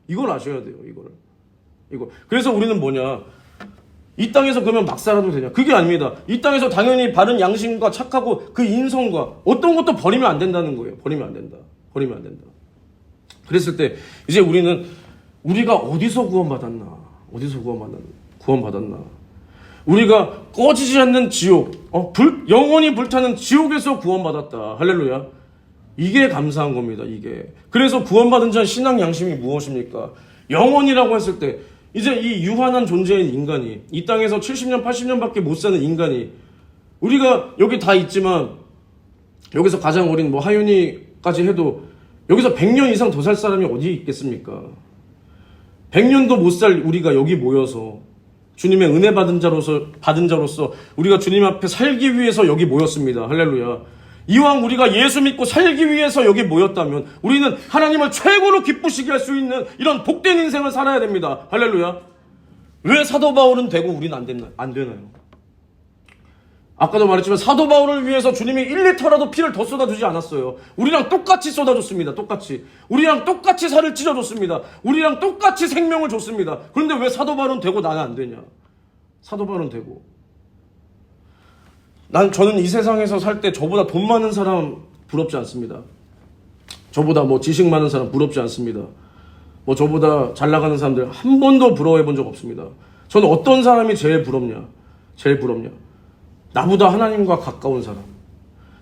이걸 아셔야 돼요. 이걸. 그래서 우리는 뭐냐? 이 땅에서 그러면 막 살아도 되냐? 그게 아닙니다. 이 땅에서 당연히 바른 양심과 착하고 그 인성과 어떤 것도 버리면 안 된다는 거예요. 버리면 안 된다. 그랬을 때 이제 우리가 어디서 구원받았나? 우리가 꺼지지 않는 지옥, 영원히 불타는 지옥에서 구원받았다. 할렐루야. 이게 감사한 겁니다. 이게. 그래서 구원받은 자의 신앙 양심이 무엇입니까? 영원이라고 했을 때 이제 이 유한한 존재인 인간이, 이 땅에서 70년, 80년밖에 못 사는 인간이, 우리가 여기 다 있지만 여기서 가장 어린 하윤이까지 해도 여기서 100년 이상 더 살 사람이 어디 있겠습니까? 100년도 못 살 우리가 여기 모여서 주님의 은혜 받은 자로서 우리가 주님 앞에 살기 위해서 여기 모였습니다. 할렐루야. 이왕 우리가 예수 믿고 살기 위해서 여기 모였다면 우리는 하나님을 최고로 기쁘시게 할 수 있는 이런 복된 인생을 살아야 됩니다. 할렐루야. 왜 사도 바울은 되고 우리는 안 되나요? 아까도 말했지만 사도 바울을 위해서 주님이 1리터라도 피를 더 쏟아주지 않았어요. 우리랑 똑같이 쏟아줬습니다. 우리랑 똑같이 살을 찢어줬습니다. 우리랑 똑같이 생명을 줬습니다. 그런데 왜 사도 바울은 되고 나는 안 되냐? 사도 바울은 되고. 저는 이 세상에서 살 때 저보다 돈 많은 사람 부럽지 않습니다. 저보다 지식 많은 사람 부럽지 않습니다. 저보다 잘 나가는 사람들 한 번도 부러워해 본 적 없습니다. 저는 어떤 사람이 제일 부럽냐? 나보다 하나님과 가까운 사람,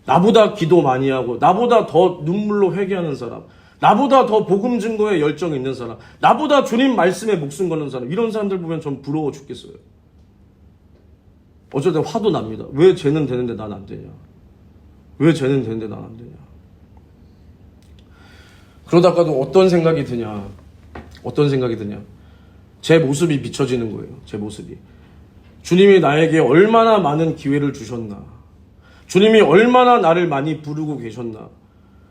나보다 기도 많이 하고, 나보다 더 눈물로 회개하는 사람, 나보다 더 복음 증거에 열정이 있는 사람, 나보다 주님 말씀에 목숨 거는 사람, 이런 사람들 보면 전 부러워 죽겠어요. 어쩔 때 화도 납니다. 왜 쟤는 되는데 난 안 되냐? 그러다가도 어떤 생각이 드냐? 제 모습이 비춰지는 거예요. 주님이 나에게 얼마나 많은 기회를 주셨나? 주님이 얼마나 나를 많이 부르고 계셨나?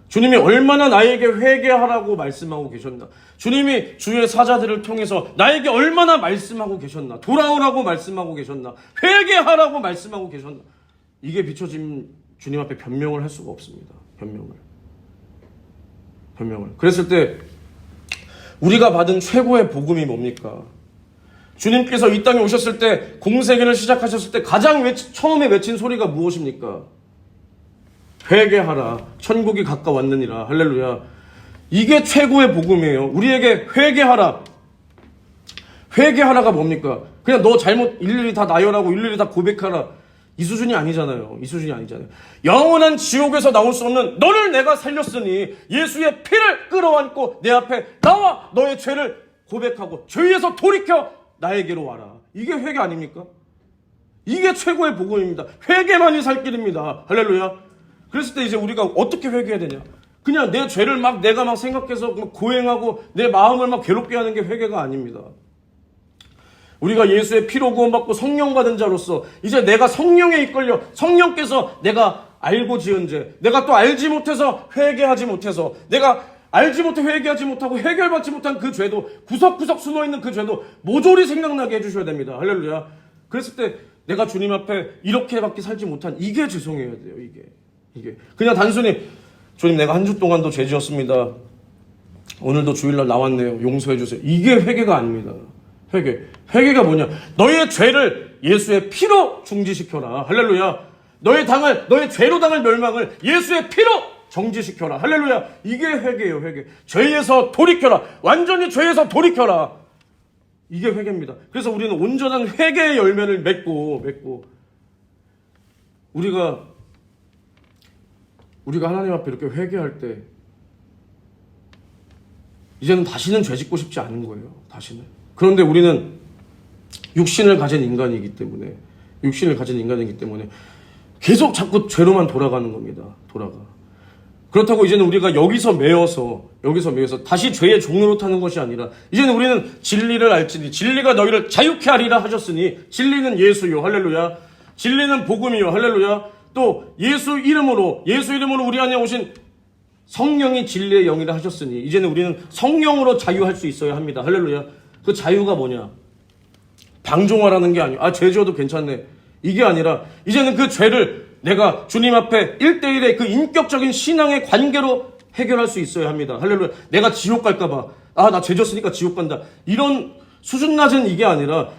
주님이 얼마나 나에게 회개하라고 말씀하고 계셨나. 주님이 주의 사자들을 통해서 나에게 얼마나 말씀하고 계셨나. 돌아오라고 말씀하고 계셨나. 회개하라고 말씀하고 계셨나. 이게 비춰진 주님 앞에 변명을 할 수가 없습니다. 변명을. 그랬을 때 우리가 받은 최고의 복음이 뭡니까? 주님께서 이 땅에 오셨을 때, 공생애를 시작하셨을 때 가장 처음에 외친 소리가 무엇입니까? 회개하라. 천국이 가까웠느니라. 할렐루야. 이게 최고의 복음이에요. 우리에게 회개하라. 회개하라가 뭡니까? 그냥 너 잘못 일일이 다 나열하고 일일이 다 고백하라. 이 수준이 아니잖아요. 영원한 지옥에서 나올 수 없는 너를 내가 살렸으니 예수의 피를 끌어안고 내 앞에 나와 너의 죄를 고백하고 죄에서 돌이켜 나에게로 와라. 이게 회개 아닙니까? 이게 최고의 복음입니다. 회개만이 살 길입니다. 할렐루야. 그랬을 때 이제 우리가 어떻게 회개해야 되냐? 그냥 내 죄를 내가 막 생각해서 막 고행하고 내 마음을 막 괴롭게 하는 게 회개가 아닙니다. 우리가 예수의 피로 구원받고 성령 받은 자로서 이제 내가 성령에 이끌려 성령께서 내가 알고 지은 죄, 내가 또 알지 못해서 회개하지 못해서, 내가 알지 못해 회개하지 못하고 해결받지 못한 그 죄도, 구석구석 숨어있는 그 죄도 모조리 생각나게 해주셔야 됩니다. 할렐루야. 그랬을 때 내가 주님 앞에 이렇게밖에 살지 못한, 이게 죄송해야 돼요. 이게 그냥 단순히 주님 내가 한 주 동안도 죄 지었습니다. 오늘도 주일날 나왔네요. 용서해 주세요. 이게 회개가 아닙니다. 회개가 뭐냐? 너의 죄를 예수의 피로 중지시켜라. 할렐루야. 너의 죄로 당할 멸망을 예수의 피로 정지시켜라. 할렐루야. 이게 회개예요. 회개. 죄에서 돌이켜라. 완전히 죄에서 돌이켜라. 이게 회개입니다. 그래서 우리는 온전한 회개의 열매를 맺고 우리가 하나님 앞에 이렇게 회개할 때 이제는 다시는 죄 짓고 싶지 않은 거예요. 다시는. 그런데 우리는 육신을 가진 인간이기 때문에 계속 자꾸 죄로만 돌아가는 겁니다. 그렇다고 이제는 우리가 여기서 매여서 다시 죄의 종로로 타는 것이 아니라, 이제는 우리는 진리를 알지니 진리가 너희를 자유케 하리라 하셨으니, 진리는 예수요. 할렐루야. 진리는 복음이요. 할렐루야. 또 예수 이름으로 우리 안에 오신 성령이 진리의 영이라 하셨으니, 이제는 우리는 성령으로 자유할 수 있어야 합니다. 할렐루야. 그 자유가 뭐냐? 방종하라는 게 아니에요. 죄 지어도 괜찮네. 이게 아니라 이제는 그 죄를 내가 주님 앞에 1대1의 그 인격적인 신앙의 관계로 해결할 수 있어야 합니다. 할렐루야. 내가 지옥 갈까봐, 나 죄 졌으니까 지옥 간다, 이런 수준 낮은 이게 아니라,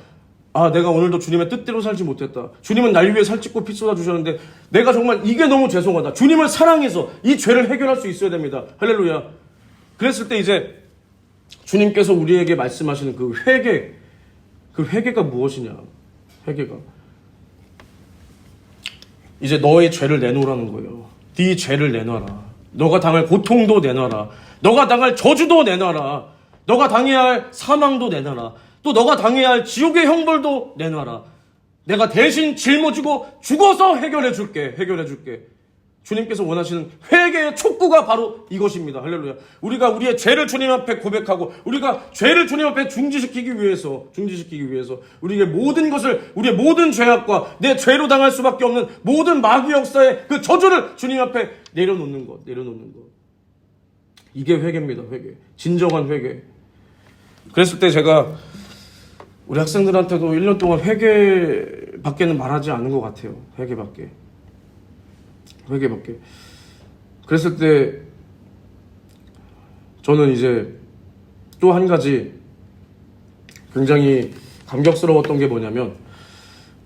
내가 오늘도 주님의 뜻대로 살지 못했다. 주님은 날 위해 살찌고 피 쏟아주셨는데 내가 정말 이게 너무 죄송하다. 주님을 사랑해서 이 죄를 해결할 수 있어야 됩니다. 할렐루야. 그랬을 때 이제 주님께서 우리에게 말씀하시는 그 회개가 무엇이냐? 회개가 이제 너의 죄를 내놓으라는 거예요. 네 죄를 내놔라. 너가 당할 고통도 내놔라. 너가 당할 저주도 내놔라. 너가 당해야 할 사망도 내놔라. 또 너가 당해야 할 지옥의 형벌도 내놔라. 내가 대신 짊어지고 죽어서 해결해 줄게. 주님께서 원하시는 회개의 촉구가 바로 이것입니다. 할렐루야. 우리가 우리의 죄를 주님 앞에 고백하고, 우리가 죄를 주님 앞에 중지시키기 위해서 우리의 모든 것을, 우리의 모든 죄악과 내 죄로 당할 수밖에 없는 모든 마귀 역사의 그 저주를 주님 앞에 내려놓는 것. 이게 회개입니다. 회개. 진정한 회개. 그랬을 때 제가 우리 학생들한테도 1년 동안 회개밖에는 말하지 않은 것 같아요. 회개밖에. 그랬을 때 저는 이제 또 한 가지 굉장히 감격스러웠던 게 뭐냐면,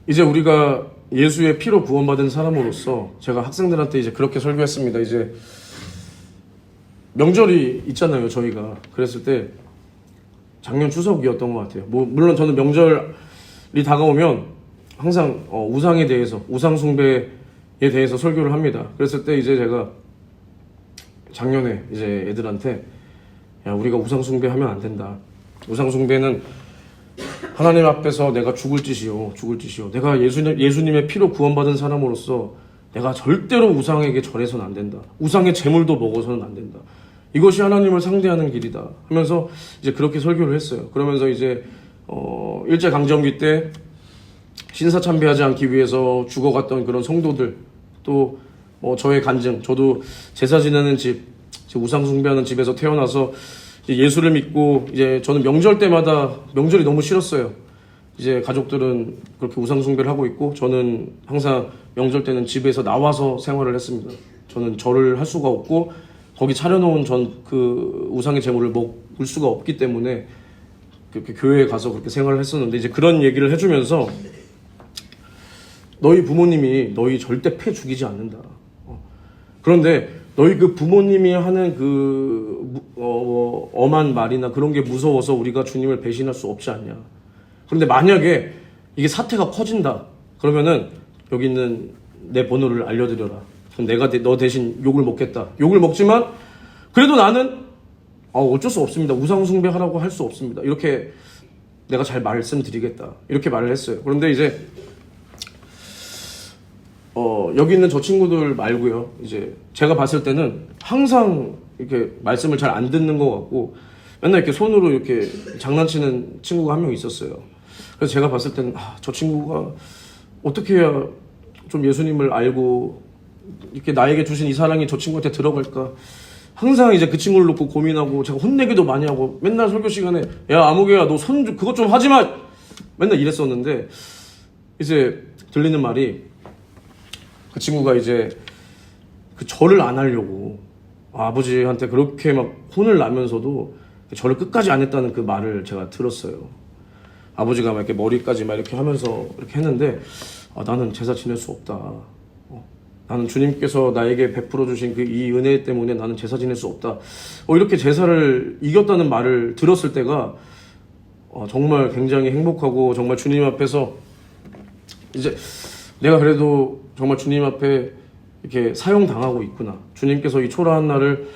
이제 우리가 예수의 피로 구원받은 사람으로서 제가 학생들한테 이제 그렇게 설교했습니다. 이제 명절이 있잖아요, 저희가. 그랬을 때 작년 추석이었던 것 같아요. 물론 저는 명절이 다가오면 항상 우상에 대해서, 우상 숭배에 대해서 설교를 합니다. 그랬을 때 이제 제가 작년에 이제 애들한테, 우리가 우상 숭배하면 안 된다. 우상 숭배는 하나님 앞에서 내가 죽을 짓이요. 내가 예수님의 피로 구원받은 사람으로서 내가 절대로 우상에게 절해서는 안 된다. 우상의 재물도 먹어서는 안 된다. 이것이 하나님을 상대하는 길이다 하면서 이제 그렇게 설교를 했어요. 그러면서 이제 일제강점기 때 신사참배하지 않기 위해서 죽어갔던 그런 성도들, 또 저의 간증, 저도 제사 지내는 집, 우상 숭배하는 집에서 태어나서 이제 예수를 믿고 이제 저는 명절 때마다 명절이 너무 싫었어요. 이제 가족들은 그렇게 우상 숭배를 하고 있고 저는 항상 명절 때는 집에서 나와서 생활을 했습니다. 저는 절을 할 수가 없고 거기 차려놓은 그 우상의 제물을 먹을 수가 없기 때문에 그렇게 교회에 가서 그렇게 생활을 했었는데 이제 그런 얘기를 해주면서 너희 부모님이 너희 절대 패 죽이지 않는다. 그런데 너희 그 부모님이 하는 엄한 말이나 그런 게 무서워서 우리가 주님을 배신할 수 없지 않냐. 그런데 만약에 이게 사태가 커진다. 그러면은 여기 있는 내 번호를 알려드려라. 그럼 내가 너 대신 욕을 먹겠다. 욕을 먹지만 그래도 나는 어쩔 수 없습니다. 우상 숭배하라고 할 수 없습니다. 이렇게 내가 잘 말씀드리겠다. 이렇게 말을 했어요. 그런데 이제 여기 있는 저 친구들 말고요. 이제 제가 봤을 때는 항상 이렇게 말씀을 잘 안 듣는 것 같고 맨날 이렇게 손으로 이렇게 장난치는 친구가 한 명 있었어요. 그래서 제가 봤을 때는 저 친구가 어떻게 해야 좀 예수님을 알고 이렇게 나에게 주신 이 사랑이 저 친구한테 들어갈까. 항상 이제 그 친구를 놓고 고민하고 제가 혼내기도 많이 하고 맨날 설교 시간에 야 아무개야 너 손 그것 좀 하지 마 맨날 이랬었는데 이제 들리는 말이 그 친구가 이제 그 절을 안 하려고 아버지한테 그렇게 막 혼을 나면서도 절을 끝까지 안 했다는 그 말을 제가 들었어요. 아버지가 막 이렇게 머리까지 막 이렇게 하면서 이렇게 했는데 나는 제사 지낼 수 없다. 나는 주님께서 나에게 베풀어 주신 그 이 은혜 때문에 나는 제사 지낼 수 없다. 이렇게 제사를 이겼다는 말을 들었을 때가 정말 굉장히 행복하고 정말 주님 앞에서 이제 내가 그래도 정말 주님 앞에 이렇게 사용당하고 있구나. 주님께서 이 초라한 날을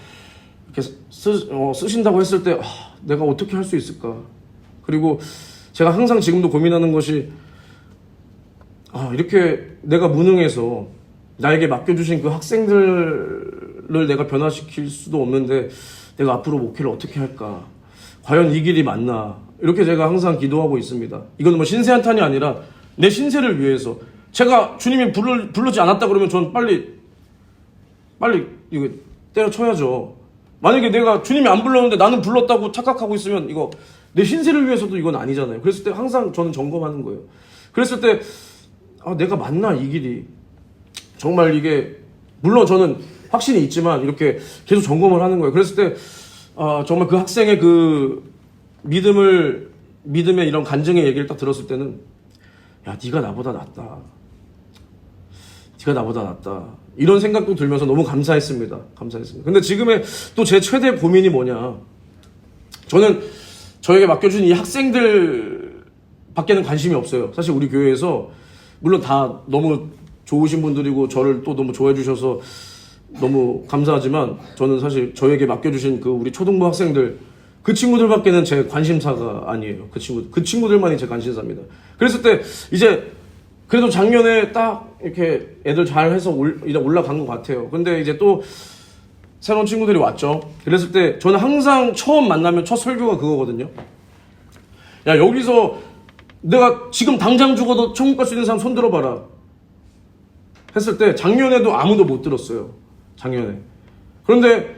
이렇게 쓰신다고 했을 때 내가 어떻게 할 수 있을까. 그리고 제가 항상 지금도 고민하는 것이 이렇게 내가 무능해서 나에게 맡겨주신 그 학생들을 내가 변화시킬 수도 없는데 내가 앞으로 목회를 어떻게 할까. 과연 이 길이 맞나. 이렇게 제가 항상 기도하고 있습니다. 이건 뭐 신세한탄이 아니라 내 신세를 위해서 제가 주님이 부르지 않았다 그러면 저는 빨리 이거 때려쳐야죠. 만약에 내가 주님이 안 불렀는데 나는 불렀다고 착각하고 있으면 이거 내 신세를 위해서도 이건 아니잖아요. 그랬을 때 항상 저는 점검하는 거예요. 그랬을 때 내가 맞나 이 길이. 정말 이게 물론 저는 확신이 있지만 이렇게 계속 점검을 하는 거예요. 그랬을 때 정말 그 학생의 그 믿음의 이런 간증의 얘기를 딱 들었을 때는 야 네가 나보다 낫다. 네가 나보다 낫다. 이런 생각도 들면서 너무 감사했습니다. 근데 지금의 또 제 최대 고민이 뭐냐. 저는 저에게 맡겨준 이 학생들 밖에는 관심이 없어요. 사실 우리 교회에서 물론 다 너무 좋으신 분들이고 저를 또 너무 좋아해 주셔서 너무 감사하지만 저는 사실 저에게 맡겨주신 그 우리 초등부 학생들 그 친구들밖에는 제 관심사가 아니에요. 그 친구들만이 제 관심사입니다. 그랬을 때 이제 그래도 작년에 딱 이렇게 애들 잘 해서 이제 올라간 것 같아요. 근데 이제 또 새로운 친구들이 왔죠. 그랬을 때 저는 항상 처음 만나면 첫 설교가 그거거든요. 야 여기서 내가 지금 당장 죽어도 천국 갈 수 있는 사람 손 들어봐라. 했을 때 작년에도 아무도 못 들었어요. 작년에. 그런데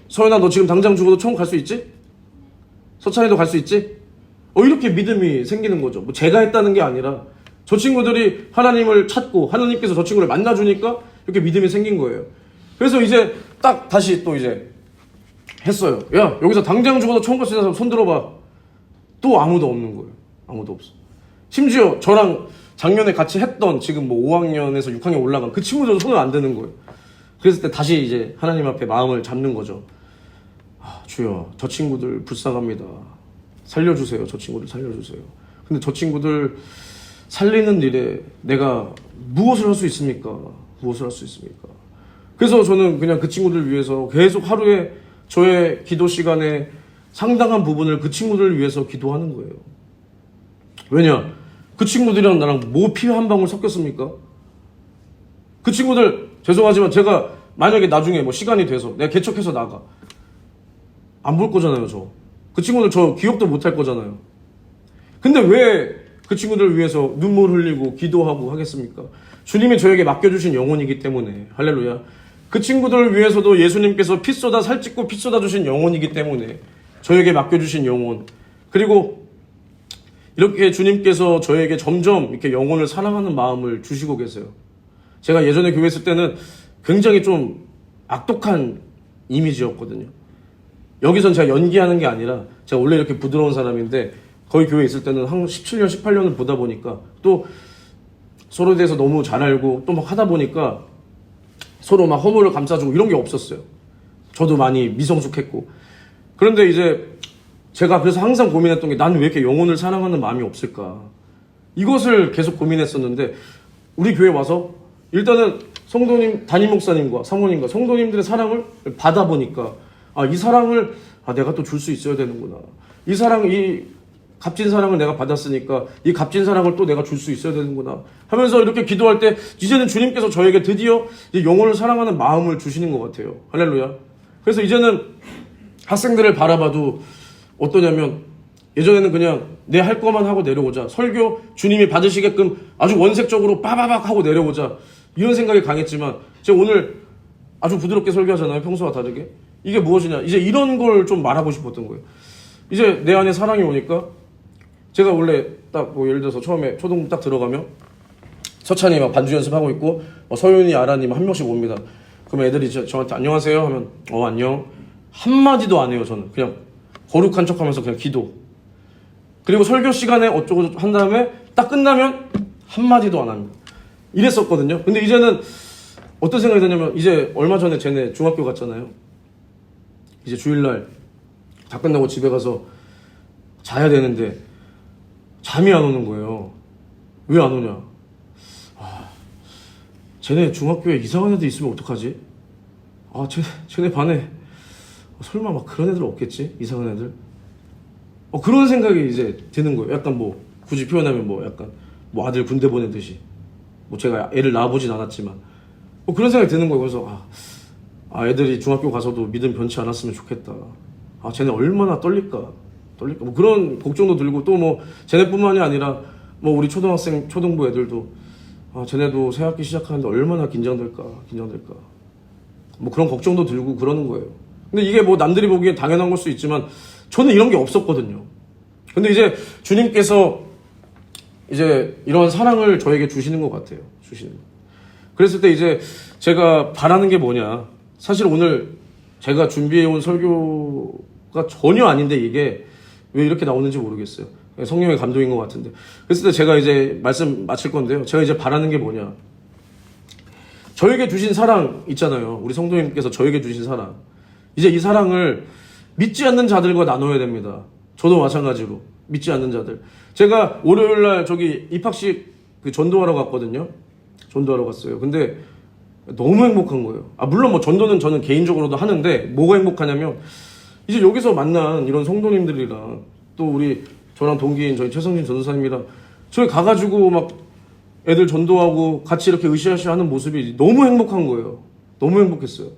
서연아 너 지금 당장 죽어도 천국 갈 수 있지? 서찬이도 갈 수 있지? 이렇게 믿음이 생기는 거죠. 뭐 제가 했다는 게 아니라 저 친구들이 하나님을 찾고 하나님께서 저 친구를 만나주니까 이렇게 믿음이 생긴 거예요. 그래서 이제 딱 다시 또 이제 했어요. 야 여기서 당장 죽어도 천국 갈 수 있는 사람 손 들어봐. 또 아무도 없는 거예요. 아무도 없어. 심지어 저랑 작년에 같이 했던 지금 뭐 5학년에서 6학년 올라간 그 친구들도 손을 안 대는 거예요. 그랬을 때 다시 이제 하나님 앞에 마음을 잡는 거죠. 주여 저 친구들 불쌍합니다. 살려주세요. 저 친구들 살려주세요. 근데 저 친구들 살리는 일에 내가 무엇을 할 수 있습니까? 무엇을 할 수 있습니까? 그래서 저는 그냥 그 친구들 위해서 계속 하루에 저의 기도 시간에 상당한 부분을 그 친구들을 위해서 기도하는 거예요. 왜냐? 그 친구들이랑 나랑 뭐 피 한 방울 섞였습니까? 그 친구들 죄송하지만 제가 만약에 나중에 뭐 시간이 돼서 내가 개척해서 나가 안 볼 거잖아요. 그 친구들 저 기억도 못 할 거잖아요. 근데 왜 그 친구들을 위해서 눈물 흘리고 기도하고 하겠습니까? 주님이 저에게 맡겨주신 영혼이기 때문에 할렐루야. 그 친구들을 위해서도 예수님께서 피 쏟아 살찌고 피 쏟아 주신 영혼이기 때문에 저에게 맡겨주신 영혼, 그리고 이렇게 주님께서 저에게 점점 이렇게 영혼을 사랑하는 마음을 주시고 계세요. 제가 예전에 교회 있을 때는 굉장히 좀 악독한 이미지였거든요. 여기선 제가 연기하는 게 아니라 제가 원래 이렇게 부드러운 사람인데 거기 교회에 있을 때는 한 17년, 18년을 보다 보니까 또 서로에 대해서 너무 잘 알고 또 막 하다 보니까 서로 막 허물을 감싸주고 이런 게 없었어요. 저도 많이 미성숙했고. 그런데 이제 제가 그래서 항상 고민했던 게 나는 왜 이렇게 영혼을 사랑하는 마음이 없을까? 이것을 계속 고민했었는데 우리 교회 와서 일단은 성도님, 담임 목사님과 사모님과 성도님들의 사랑을 받아보니까 이 사랑을 내가 또 줄 수 있어야 되는구나. 이 사랑, 이 값진 사랑을 내가 받았으니까 이 값진 사랑을 또 내가 줄 수 있어야 되는구나 하면서 이렇게 기도할 때 이제는 주님께서 저에게 드디어 이제 영혼을 사랑하는 마음을 주시는 것 같아요. 할렐루야. 그래서 이제는 학생들을 바라봐도 어떠냐면 예전에는 그냥 내 할 거만 하고 내려오자, 설교 주님이 받으시게끔 아주 원색적으로 빠바박 하고 내려오자, 이런 생각이 강했지만 제가 오늘 아주 부드럽게 설교하잖아요. 평소와 다르게. 이게 무엇이냐, 이제 이런 걸 좀 말하고 싶었던 거예요. 이제 내 안에 사랑이 오니까 제가 원래 딱 뭐 예를 들어서 처음에 초등부 딱 들어가면 서찬이 막 반주 연습하고 있고 서윤이, 아란이 한 명씩 옵니다. 그러면 애들이 저한테 안녕하세요 하면 안녕 한마디도 안 해요. 저는 그냥 거룩한 척하면서 그냥 기도. 그리고 설교 시간에 어쩌고 한 다음에 딱 끝나면 한마디도 안 합니다. 이랬었거든요. 근데 이제는 어떤 생각이 드냐면 이제 얼마 전에 쟤네 중학교 갔잖아요. 이제 주일날 다 끝나고 집에 가서 자야 되는데 잠이 안 오는 거예요. 왜 안 오냐? 쟤네 중학교에 이상한 애들 있으면 어떡하지? 쟤네 반에 설마 막 그런 애들 없겠지? 이상한 애들? 그런 생각이 이제 드는 거예요. 약간 뭐 굳이 표현하면 뭐 약간 뭐 아들 군대 보내듯이, 뭐 제가 애를 낳아보진 않았지만 그런 생각이 드는 거예요. 그래서 애들이 중학교 가서도 믿음 변치 않았으면 좋겠다. 쟤네 얼마나 떨릴까 뭐 그런 걱정도 들고, 또 뭐 쟤네뿐만이 아니라 뭐 우리 초등부 애들도 쟤네도 새 학기 시작하는데 얼마나 긴장될까 뭐 그런 걱정도 들고 그러는 거예요. 근데 이게 뭐 남들이 보기엔 당연한 걸 수 있지만 저는 이런 게 없었거든요. 근데 이제 주님께서 이제 이런 사랑을 저에게 주시는 것 같아요. 그랬을 때 이제 제가 바라는 게 뭐냐, 사실 오늘 제가 준비해온 설교가 전혀 아닌데 이게 왜 이렇게 나오는지 모르겠어요. 성령의 감동인 것 같은데. 그랬을 때 제가 이제 말씀 마칠 건데요. 제가 이제 바라는 게 뭐냐, 저에게 주신 사랑 있잖아요. 우리 성도님께서 저에게 주신 사랑, 이제 이 사랑을 믿지 않는 자들과 나눠야 됩니다. 저도 마찬가지로 믿지 않는 자들. 제가 월요일날 저기 입학식 전도하러 갔거든요. 전도하러 갔어요. 근데 너무 행복한 거예요. 물론 뭐 전도는 저는 개인적으로도 하는데 뭐가 행복하냐면 이제 여기서 만난 이런 성도님들이랑 또 우리 저랑 동기인 저희 최성진 전도사님이랑 저희 가가지고 막 애들 전도하고 같이 이렇게 으쌰으쌰 하는 모습이 너무 행복한 거예요. 너무 행복했어요.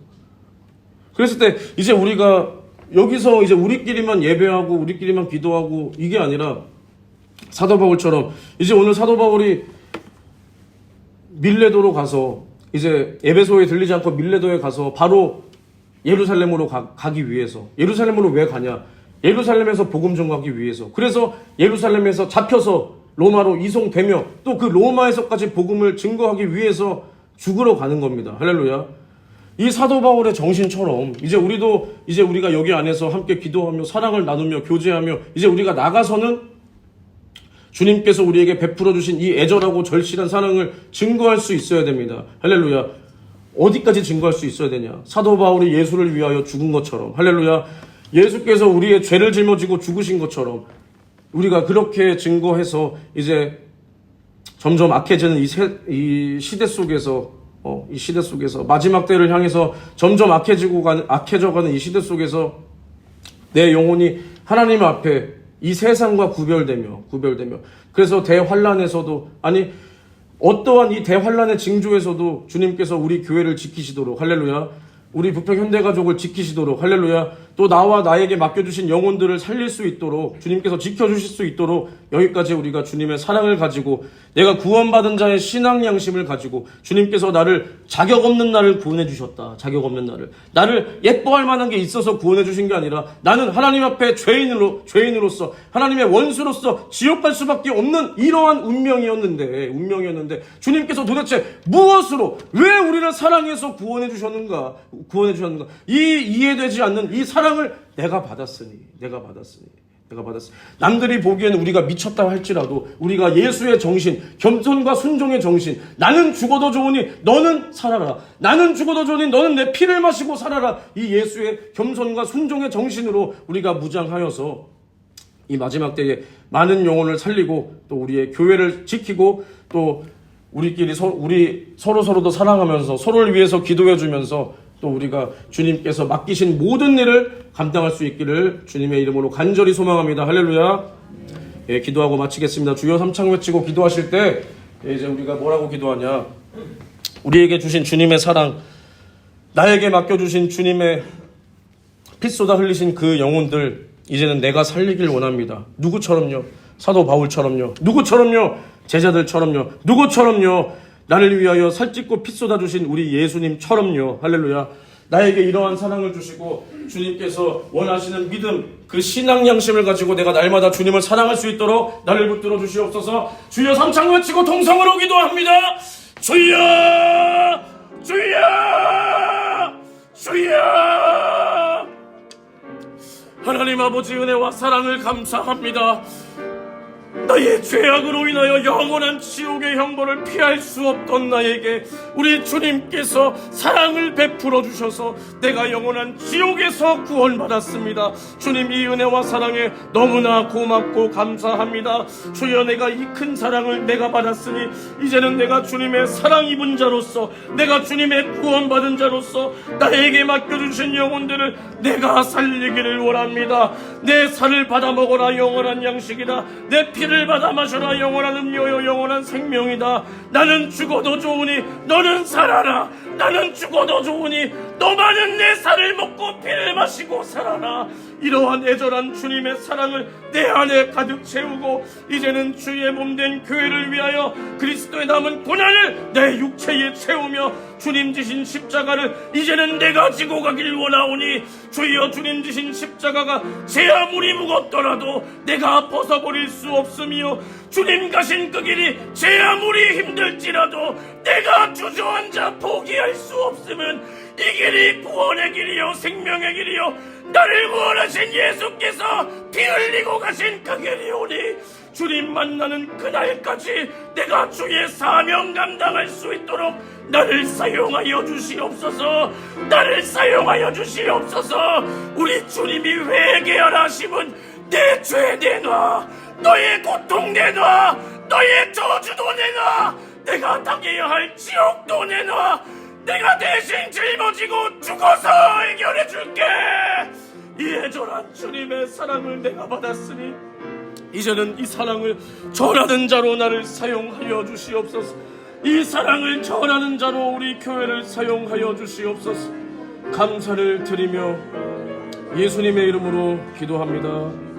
그랬을 때 이제 우리가 여기서 이제 우리끼리만 예배하고 우리끼리만 기도하고 이게 아니라 사도 바울처럼 이제 오늘 사도 바울이 밀레도로 가서 이제 에베소에 들리지 않고 밀레도에 가서 바로 예루살렘으로 가기 위해서. 예루살렘으로 왜 가냐? 예루살렘에서 복음 전하기 위해서. 그래서 예루살렘에서 잡혀서 로마로 이송되며 또 그 로마에서까지 복음을 증거하기 위해서 죽으러 가는 겁니다. 할렐루야. 이 사도 바울의 정신처럼 이제 우리도 이제 우리가 여기 안에서 함께 기도하며 사랑을 나누며 교제하며 이제 우리가 나가서는 주님께서 우리에게 베풀어 주신 이 애절하고 절실한 사랑을 증거할 수 있어야 됩니다. 할렐루야. 어디까지 증거할 수 있어야 되냐? 사도 바울이 예수를 위하여 죽은 것처럼, 할렐루야, 예수께서 우리의 죄를 짊어지고 죽으신 것처럼 우리가 그렇게 증거해서 이제 점점 악해지는 이 시대 속에서 마지막 때를 향해서 점점 악해져가는 이 시대 속에서 내 영혼이 하나님 앞에 이 세상과 구별되며 그래서 대환란에서도, 아니 어떠한 이 대환란의 징조에서도 주님께서 우리 교회를 지키시도록, 할렐루야, 우리 부평 현대가족을 지키시도록, 할렐루야, 또 나와 나에게 맡겨주신 영혼들을 살릴 수 있도록, 주님께서 지켜주실 수 있도록 여기까지 우리가 주님의 사랑을 가지고, 내가 구원받은 자의 신앙 양심을 가지고 주님께서 나를, 자격 없는 나를 구원해 주셨다. 자격 없는 나를 예뻐할 만한 게 있어서 구원해 주신 게 아니라, 나는 하나님 앞에 죄인으로서 하나님의 원수로서 지옥 갈 수밖에 없는 이러한 운명이었는데 주님께서 도대체 무엇으로, 왜 우리를 사랑해서 구원해 주셨는가? 이해되지 않는 이 사랑을 내가 받았으니. 남들이 보기에는 우리가 미쳤다 할지라도, 우리가 예수의 정신, 겸손과 순종의 정신, 나는 죽어도 좋으니 너는 살아라, 나는 죽어도 좋으니 너는 내 피를 마시고 살아라, 이 예수의 겸손과 순종의 정신으로 우리가 무장하여서 이 마지막 때에 많은 영혼을 살리고, 또 우리의 교회를 지키고, 또 우리 서로도 사랑하면서 서로를 위해서 기도해 주면서, 또 우리가 주님께서 맡기신 모든 일을 감당할 수 있기를 주님의 이름으로 간절히 소망합니다. 할렐루야. 예, 기도하고 마치겠습니다. 주여 삼창 외치고 기도하실 때 이제 우리가 뭐라고 기도하냐? 우리에게 주신 주님의 사랑, 나에게 맡겨주신 주님의 피 쏟아 흘리신 그 영혼들, 이제는 내가 살리길 원합니다. 누구처럼요? 사도 바울처럼요? 누구처럼요? 제자들처럼요? 누구처럼요? 나를 위하여 살찢고 피 쏟아주신 우리 예수님처럼요. 할렐루야. 나에게 이러한 사랑을 주시고 주님께서 원하시는 믿음, 그 신앙 양심을 가지고 내가 날마다 주님을 사랑할 수 있도록 나를 붙들어 주시옵소서. 주여 삼창 외치고 통성으로 기도합니다. 주여, 주여, 주여. 하나님 아버지 은혜와 사랑을 감사합니다. 나의 죄악으로 인하여 영원한 지옥의 형벌을 피할 수 없던 나에게 우리 주님께서 사랑을 베풀어 주셔서 내가 영원한 지옥에서 구원받았습니다. 주님, 이 은혜와 사랑에 너무나 고맙고 감사합니다. 주여, 내가 이 큰 사랑을 내가 받았으니 이제는 내가 주님의 사랑 입은 자로서, 내가 주님의 구원받은 자로서 나에게 맡겨주신 영혼들을 내가 살리기를 원합니다. 내 살을 받아 먹어라 영원한 양식이다. 내 피를 받아 마셔라 영원한 음료요 영원한 생명이다. 나는 죽어도 좋으니 너는 살아라. 나는 죽어도 좋으니 너만은 내 살을 먹고 피를 마시고 살아라. 이러한 애절한 주님의 사랑을 내 안에 가득 채우고, 이제는 주의 몸된 교회를 위하여 그리스도의 남은 고난을 내 육체에 채우며 주님 지신 십자가를 이제는 내가 지고 가길 원하오니, 주여, 주님 지신 십자가가 제 아무리 무겁더라도 내가 벗어버릴 수 없으며, 주님 가신 그 길이 제 아무리 힘들지라도 내가 주저앉아 포기할 수 없으면, 이 길이 구원의 길이요 생명의 길이요 나를 구원하신 예수께서 피 흘리고 가신 그 길이오니, 주님 만나는 그날까지 내가 주의 사명 감당할 수 있도록 나를 사용하여 주시옵소서. 나를 사용하여 주시옵소서. 우리 주님이 회개하라 하심은 내 죄 내놔, 너의 고통 내놔, 너의 저주도 내놔, 내가 당해야 할 지옥도 내놔, 내가 대신 짊어지고 죽어서 해결해 줄게. 이 애절한 주님의 사랑을 내가 받았으니 이제는 이 사랑을 전하는 자로 나를 사용하여 주시옵소서. 이 사랑을 전하는 자로 우리 교회를 사용하여 주시옵소서. 감사를 드리며 예수님의 이름으로 기도합니다.